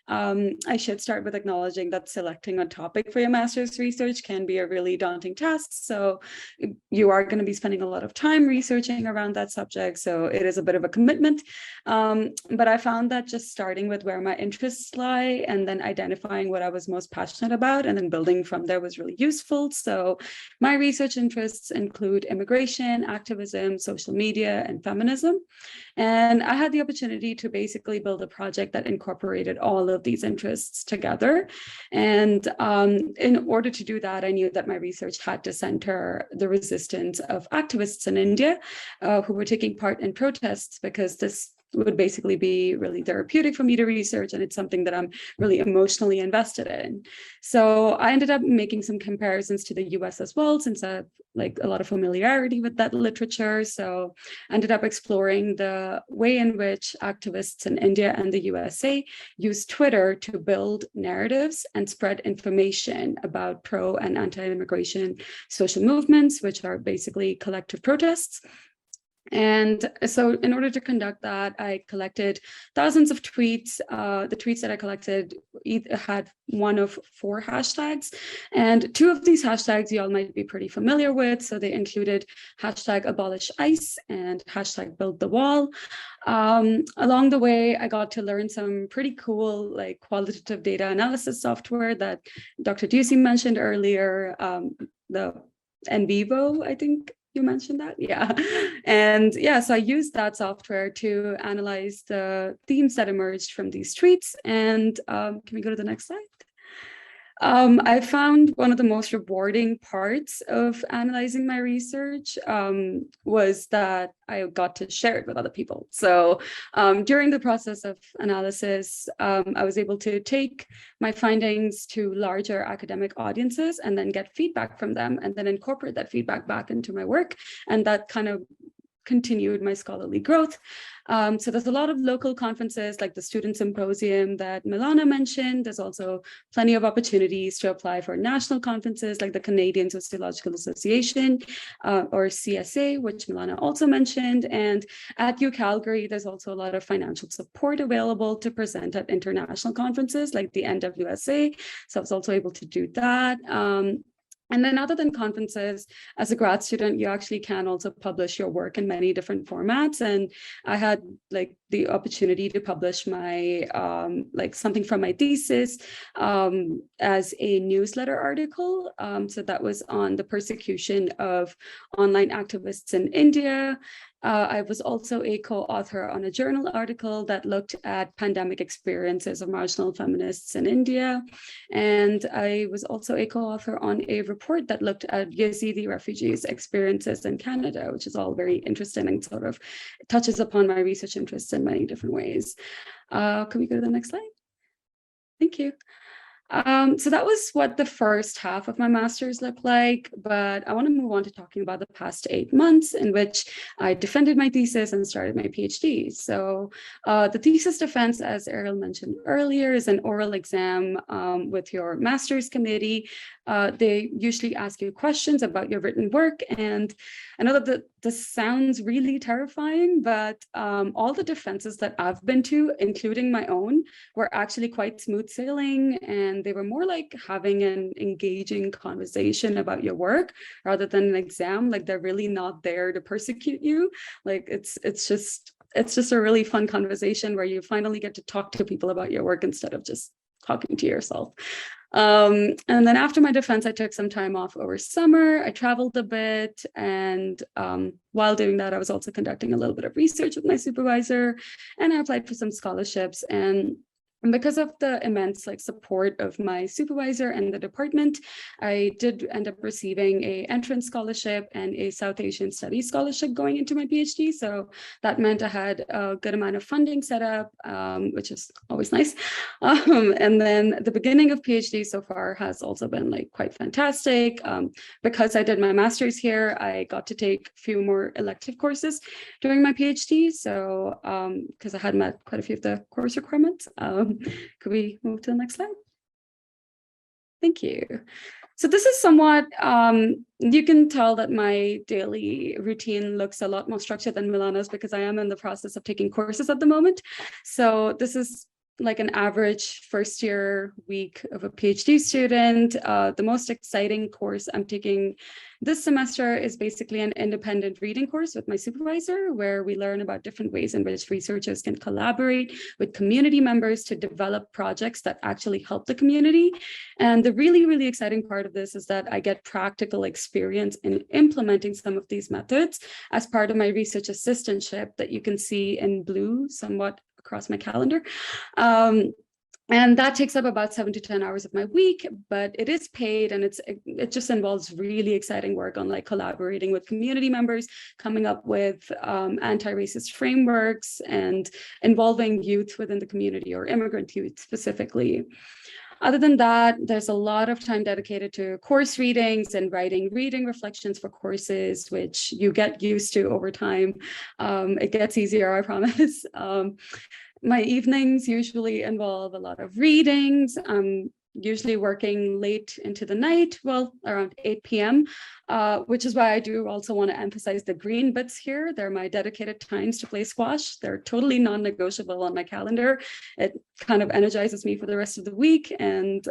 I should start with acknowledging that selecting a topic for your master's research can be a really daunting task. So you are going to be spending a lot of time researching around that subject. So it is a bit of a commitment. But I found that just starting with where my interests lie and then identifying what I was most passionate about and then building from there was really useful. So my research interests include immigration, activism, social media, and feminism. And I had the opportunity to basically build a project that incorporated all of these interests together. And in order to do that, I knew that my research had to center the resistance of activists in India who were taking part in protests, because this would basically be really therapeutic for me to research, and it's something that I'm really emotionally invested in. So I ended up making some comparisons to the US as well, since I have a lot of familiarity with that literature. So I ended up exploring the way in which activists in India and the USA use Twitter to build narratives and spread information about pro and anti-immigration social movements, which are basically collective protests. And so in order to conduct that, I collected thousands of tweets. The tweets that I collected had one of 4 hashtags. And 2 of these hashtags you all might be pretty familiar with. So they included hashtag abolish ICE and hashtag build the wall. Along the way, I got to learn some pretty cool qualitative data analysis software that Dr. Ducey mentioned earlier, the NVivo, I think. You mentioned that, yeah. And yeah, so I used that software to analyze the themes that emerged from these tweets. And can we go to the next slide? I found one of the most rewarding parts of analyzing my research was that I got to share it with other people. So during the process of analysis, I was able to take my findings to larger academic audiences and then get feedback from them and then incorporate that feedback back into my work. And that kind of continued my scholarly growth. So there's a lot of local conferences like the Student Symposium that Milana mentioned. There's also plenty of opportunities to apply for national conferences like the Canadian Sociological Association or CSA, which Milana also mentioned. And at UCalgary, there's also a lot of financial support available to present at international conferences like the NWSA. So I was also able to do that. And then other than conferences, as a grad student, you actually can also publish your work in many different formats. And I had like the opportunity to publish my like something from my thesis as a newsletter article. So that was on the persecution of online activists in India. I was also a co-author on a journal article that looked at pandemic experiences of marginal feminists in India. And I was also a co-author on a report that looked at Yazidi refugees' experiences in Canada, which is all very interesting and sort of touches upon my research interests in many different ways. Can we go to the next slide? Thank you. So that was what the first half of my master's looked like, but I want to move on to talking about the past 8 months in which I defended my thesis and started my PhD. So the thesis defense, as Ariel mentioned earlier, is an oral exam with your master's committee. They usually ask you questions about your written work, and I know that this sounds really terrifying, but all the defenses that I've been to, including my own, were actually quite smooth sailing, and they were more like having an engaging conversation about your work rather than an exam. Like they're really not there to persecute you. Like it's just a really fun conversation where you finally get to talk to people about your work instead of just talking to yourself. And then after my defense, I took some time off over summer. I traveled a bit, and while doing that, I was also conducting a little bit of research with my supervisor, and I applied for some scholarships. And because of the immense support of my supervisor and the department, I did end up receiving an entrance scholarship and a South Asian Studies scholarship going into my PhD. So that meant I had a good amount of funding set up, which is always nice. And then the beginning of PhD so far has also been quite fantastic. Because I did my master's here, I got to take a few more elective courses during my PhD. So because I had met quite a few of the course requirements. Could we move to the next slide? Thank you. So this is somewhat, you can tell that my daily routine looks a lot more structured than Milana's because I am in the process of taking courses at the moment. So this is like an average first year week of a PhD student. The most exciting course I'm taking this semester is basically an independent reading course with my supervisor, where we learn about different ways in which researchers can collaborate with community members to develop projects that actually help the community. And the really, really exciting part of this is that I get practical experience in implementing some of these methods as part of my research assistantship that you can see in blue somewhat across my calendar. And that takes up about 7 to 10 hours of my week, but it is paid, and it just involves really exciting work on collaborating with community members, coming up with anti-racist frameworks, and involving youth within the community, or immigrant youth specifically. Other than that, there's a lot of time dedicated to course readings and writing reading reflections for courses, which you get used to over time. It gets easier, I promise. My evenings usually involve a lot of readings. I'm usually working late into the night, well, around 8 p.m., which is why I do also want to emphasize the green bits here. They're my dedicated times to play squash. They're totally non-negotiable on my calendar. It kind of energizes me for the rest of the week. And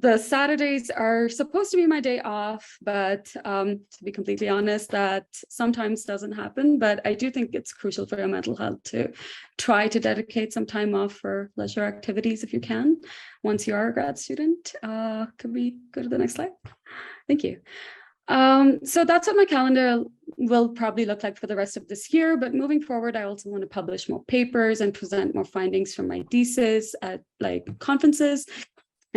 the Saturdays are supposed to be my day off, but to be completely honest, that sometimes doesn't happen. But I do think it's crucial for your mental health to try to dedicate some time off for leisure activities if you can, once you are a grad student. Could we go to the next slide? Thank you. So that's what my calendar will probably look like for the rest of this year. But moving forward, I also want to publish more papers and present more findings from my thesis at conferences.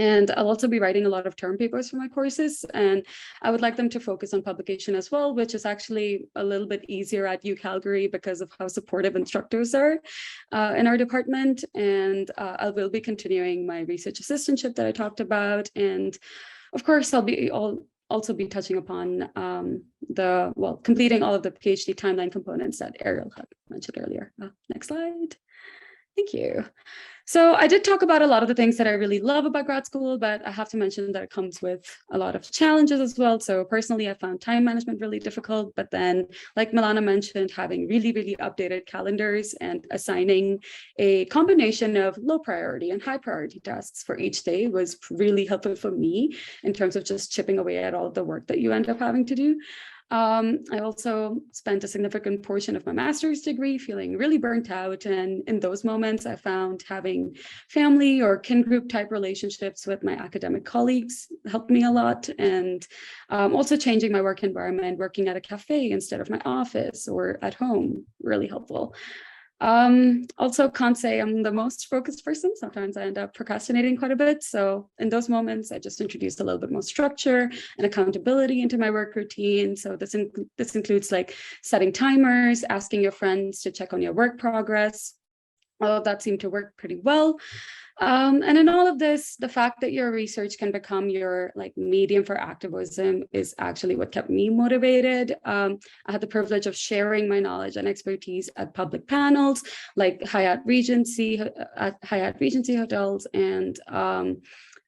And I'll also be writing a lot of term papers for my courses, and I would like them to focus on publication as well, which is actually a little bit easier at UCalgary because of how supportive instructors are in our department. And I will be continuing my research assistantship that I talked about. And of course, I'll also be touching upon completing all of the PhD timeline components that Ariel had mentioned earlier. Next slide. Thank you. So I did talk about a lot of the things that I really love about grad school, but I have to mention that it comes with a lot of challenges as well. So personally, I found time management really difficult, but then like Milana mentioned, having really, really updated calendars and assigning a combination of low priority and high priority tasks for each day was really helpful for me in terms of just chipping away at all the work that you end up having to do. I also spent a significant portion of my master's degree feeling really burnt out. And in those moments, I found having family or kin group type relationships with my academic colleagues helped me a lot. And also changing my work environment, working at a cafe instead of my office or at home, really helpful. Also can't say I'm the most focused person. Sometimes I end up procrastinating quite a bit. So in those moments, I just introduced a little bit more structure and accountability into my work routine. So this includes like setting timers, asking your friends to check on your work progress. All of that seemed to work pretty well. And in all of this, the fact that your research can become your like medium for activism is actually what kept me motivated. I had the privilege of sharing my knowledge and expertise at public panels like Hyatt Regency hotels and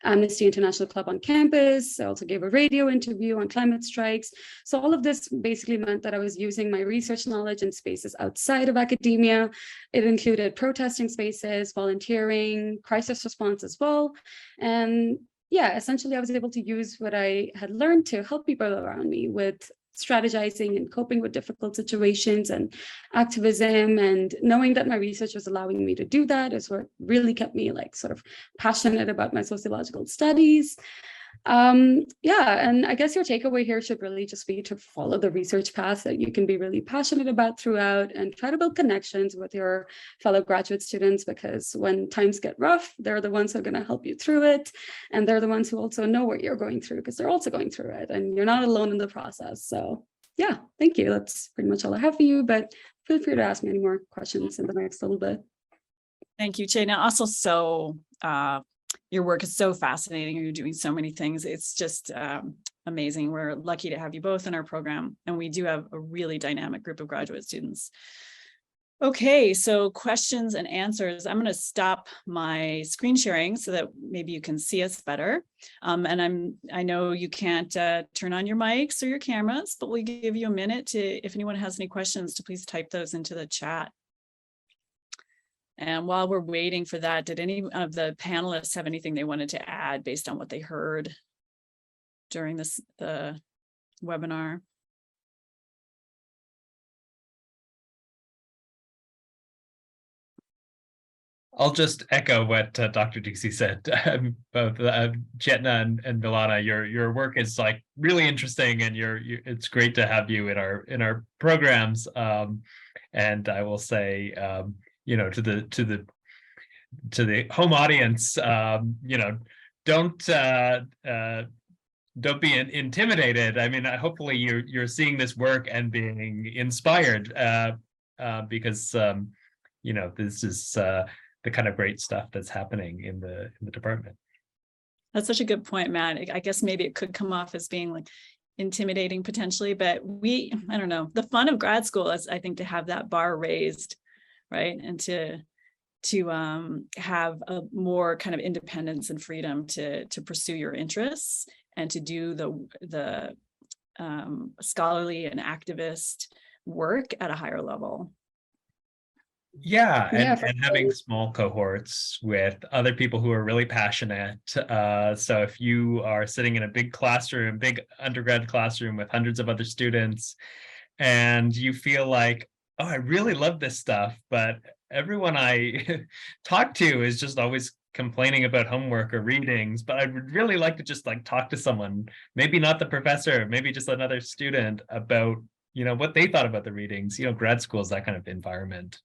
Amnesty International Club on campus. I also gave a radio interview on climate strikes. So all of this basically meant that I was using my research knowledge in spaces outside of academia. It included protesting spaces, volunteering, crisis response as well. And yeah, essentially I was able to use what I had learned to help people around me with strategizing and coping with difficult situations and activism, and knowing that my research was allowing me to do that is what really kept me like sort of passionate about my sociological studies. Yeah, and I guess your takeaway here should really just be to follow the research path that you can be really passionate about throughout, and try to build connections with your fellow graduate students, because when times get rough, they're the ones who are going to help you through it. And they're the ones who also know what you're going through because they're also going through it, and you're not alone in the process. So yeah, thank you. That's pretty much all I have for you, but feel free to ask me any more questions in the next little bit. Thank you, Chena. Also, your work is so fascinating. You're doing so many things. It's just amazing. We're lucky to have you both in our program, and we do have a really dynamic group of graduate students. Okay, so questions and answers. I'm going to stop my screen sharing so that maybe you can see us better. And I know you can't turn on your mics or your cameras, but we'll give you a minute to, if anyone has any questions, to please type those into the chat. And while we're waiting for that, did any of the panelists have anything they wanted to add based on what they heard during the webinar? I'll just echo what Dr. Ducey said. Both Chetna and Milana, your work is like really interesting, and it's great to have you in our programs. And I will say, you know, to the home audience, you know, don't be intimidated. I mean, hopefully you're seeing this work and being inspired, because you know, this is the kind of great stuff that's happening in the department. That's such a good point, Matt. I guess maybe it could come off as being like intimidating potentially, but I don't know. The fun of grad school is, I think, to have that bar raised, right? And to have a more kind of independence and freedom to pursue your interests and to do the scholarly and activist work at a higher level. Yeah, and having small cohorts with other people who are really passionate. So if you are sitting in a big undergrad classroom with hundreds of other students, and you feel like, oh, I really love this stuff, but everyone I talk to is just always complaining about homework or readings, but I would really like to just like talk to someone, maybe not the professor, maybe just another student, about, you know, what they thought about the readings. You know, grad school is that kind of environment.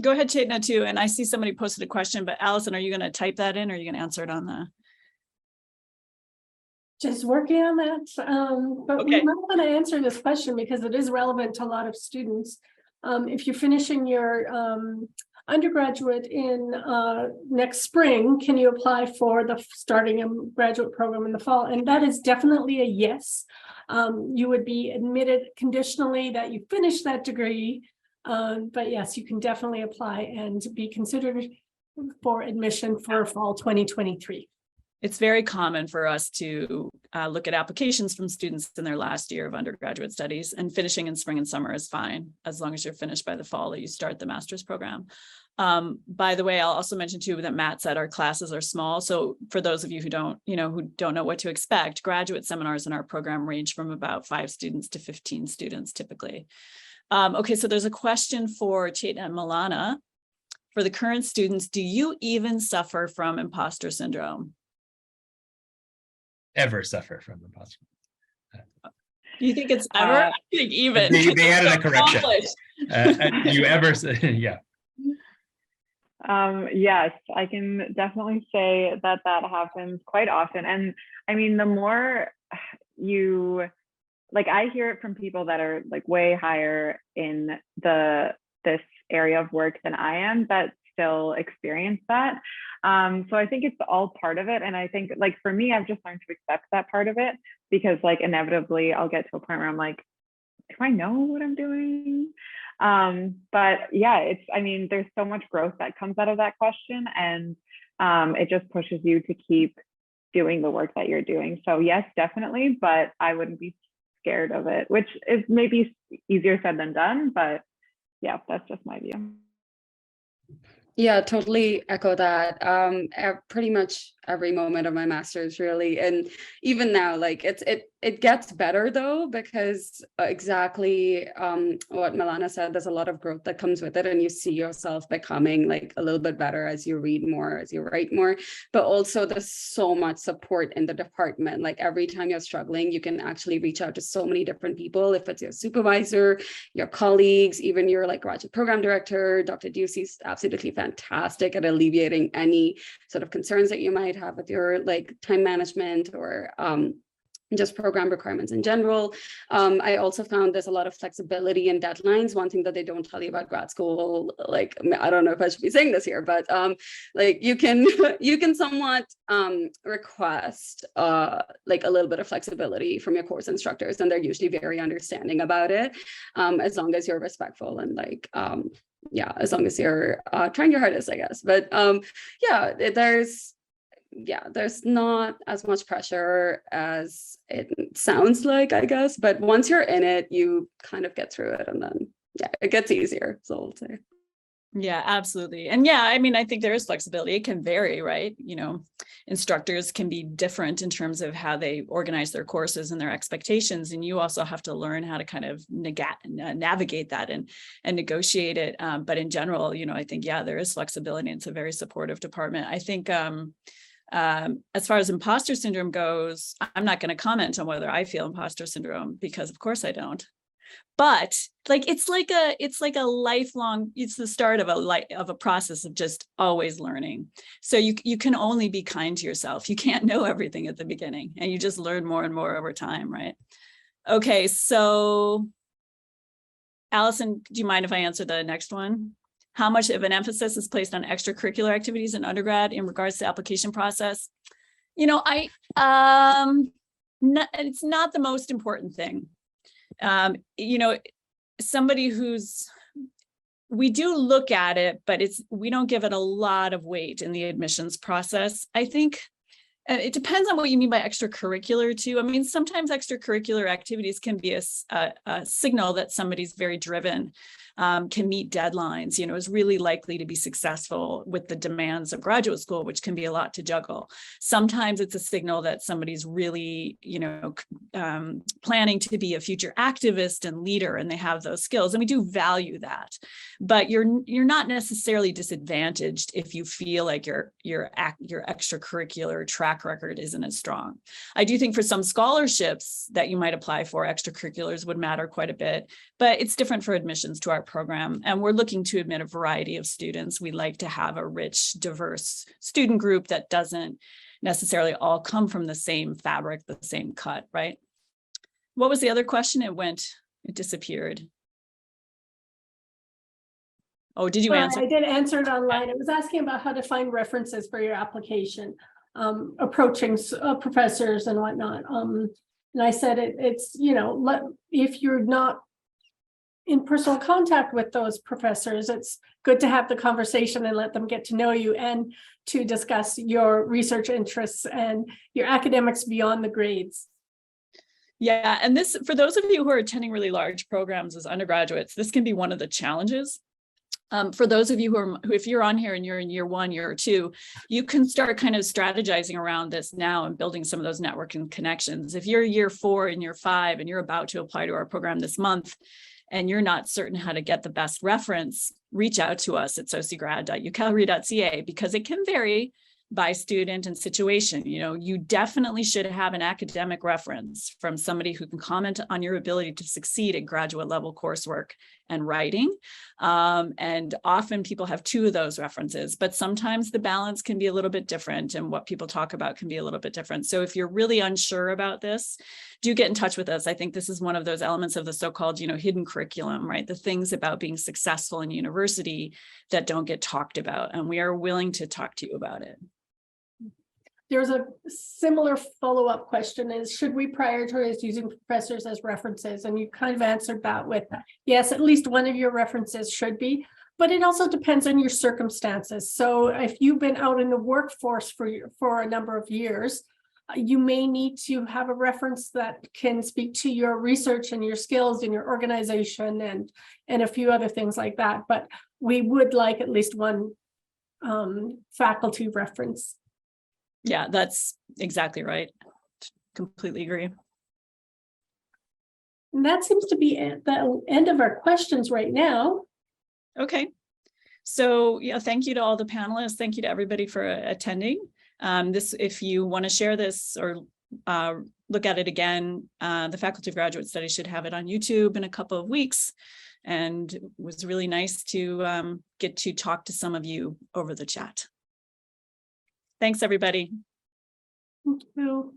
Go ahead, Chetna, too. And I see somebody posted a question, but Allison, are you going to type that in or are you going to answer it on the? Just working on that, but we Okay. might want to answer this question because it is relevant to a lot of students. If you're finishing your undergraduate in next spring, can you apply for the starting a graduate program in the fall? And that is definitely a yes. You would be admitted conditionally that you finish that degree, but yes, you can definitely apply and be considered for admission for fall 2023. It's very common for us to look at applications from students in their last year of undergraduate studies, and finishing in spring and summer is fine, as long as you're finished by the fall that you start the master's program. By the way, I'll also mention too that Matt said our classes are small. So for those of you who don't know what to expect, graduate seminars in our program range from about 5 students to 15 students typically. Okay, so there's a question for Chetna and Milana. For the current students, do you even suffer from imposter syndrome? Ever suffer from imposter? Do you think it's ever? I think even. They added a correction. You ever? Yeah. Yes, I can definitely say that happens quite often. And I mean, the more you, like, I hear it from people that are like way higher in this area of work than I am that still experience that. So I think it's all part of it. And I think, like, for me, I've just learned to accept that part of it, because like inevitably I'll get to a point where I'm like, do I know what I'm doing? But yeah, I mean, there's so much growth that comes out of that question, and it just pushes you to keep doing the work that you're doing. So yes, definitely, but I wouldn't be scared of it, which is maybe easier said than done, but yeah, that's just my view. Yeah, totally echo that. Pretty much every moment of my master's, really, and even now, like it gets better though, because exactly what Milana said, there's a lot of growth that comes with it, and you see yourself becoming like a little bit better as you read more, as you write more. But also, there's so much support in the department. Like every time you're struggling, you can actually reach out to so many different people. If it's your supervisor, your colleagues, even your like graduate program director, Dr. Ducey is absolutely fantastic at alleviating any sort of concerns that you might have with your like time management or just program requirements in general. I also found there's a lot of flexibility in deadlines. One thing that they don't tell you about grad school, like, I don't know if I should be saying this here, but like you can somewhat request like a little bit of flexibility from your course instructors, and they're usually very understanding about it, as long as you're respectful and like yeah, as long as you're trying your hardest, I guess. But yeah, there's not as much pressure as it sounds like, I guess. But once you're in it, you kind of get through it, and then yeah, it gets easier. So I'll say. Yeah, absolutely. And yeah, I mean, I think there is flexibility. It can vary, right? You know, instructors can be different in terms of how they organize their courses and their expectations. And you also have to learn how to kind of navigate that and negotiate it. But in general, you know, I think, yeah, there is flexibility. It's a very supportive department. I think as far as imposter syndrome goes, I'm not going to comment on whether I feel imposter syndrome, because of course I don't. But like it's like a lifelong, it's the start of a process of just always learning. So you can only be kind to yourself. You can't know everything at the beginning, and you just learn more and more over time, right? Okay, so Allison, do you mind if I answer the next one? How much of an emphasis is placed on extracurricular activities in undergrad in regards to application process? You know, it's not the most important thing. You know, somebody we do look at it, but we don't give it a lot of weight in the admissions process. I think it depends on what you mean by extracurricular too. I mean, sometimes extracurricular activities can be a signal that somebody's very driven, can meet deadlines, you know, is really likely to be successful with the demands of graduate school, which can be a lot to juggle. Sometimes it's a signal that somebody's really, you know, planning to be a future activist and leader, and they have those skills, and we do value that. But you're not necessarily disadvantaged if you feel like your extracurricular track record isn't as strong. I do think for some scholarships that you might apply for, extracurriculars would matter quite a bit, but it's different for admissions to our program. And we're looking to admit a variety of students. We like to have a rich, diverse student group that doesn't necessarily all come from the same fabric, the same cut, right? What was the other question? It disappeared. Oh, did you answer? I did answer it online. It was asking about how to find references for your application, approaching professors and whatnot. And I said it's, you know, if you're not in personal contact with those professors, it's good to have the conversation and let them get to know you and to discuss your research interests and your academics beyond the grades. Yeah, and this, for those of you who are attending really large programs as undergraduates, this can be one of the challenges. For those of you who if you're on here and you're in year 1, year 2, you can start kind of strategizing around this now and building some of those networking connections. If you're year 4 and year 5 and you're about to apply to our program this month, and you're not certain how to get the best reference, reach out to us at sociograd.ucalgary.ca, because it can vary by student and situation. You know, you definitely should have an academic reference from somebody who can comment on your ability to succeed at graduate level coursework and writing. And often people have 2 of those references, but sometimes the balance can be a little bit different and what people talk about can be a little bit different. So if you're really unsure about this, do get in touch with us. I think this is one of those elements of the so-called, you know, hidden curriculum, right? The things about being successful in university that don't get talked about, and we are willing to talk to you about it. There's a similar follow-up question is, should we prioritize using professors as references? And you kind of answered that with, yes, at least one of your references should be, but it also depends on your circumstances. So if you've been out in the workforce for a number of years, you may need to have a reference that can speak to your research and your skills in your organization and a few other things like that. But we would like at least one faculty reference. Yeah, that's exactly right. Completely agree. And that seems to be at the end of our questions right now. Okay. So yeah, thank you to all the panelists. Thank you to everybody for attending. If you want to share this or look at it again, the Faculty of Graduate Studies should have it on YouTube in a couple of weeks. And it was really nice to get to talk to some of you over the chat. Thanks, everybody. Thank you.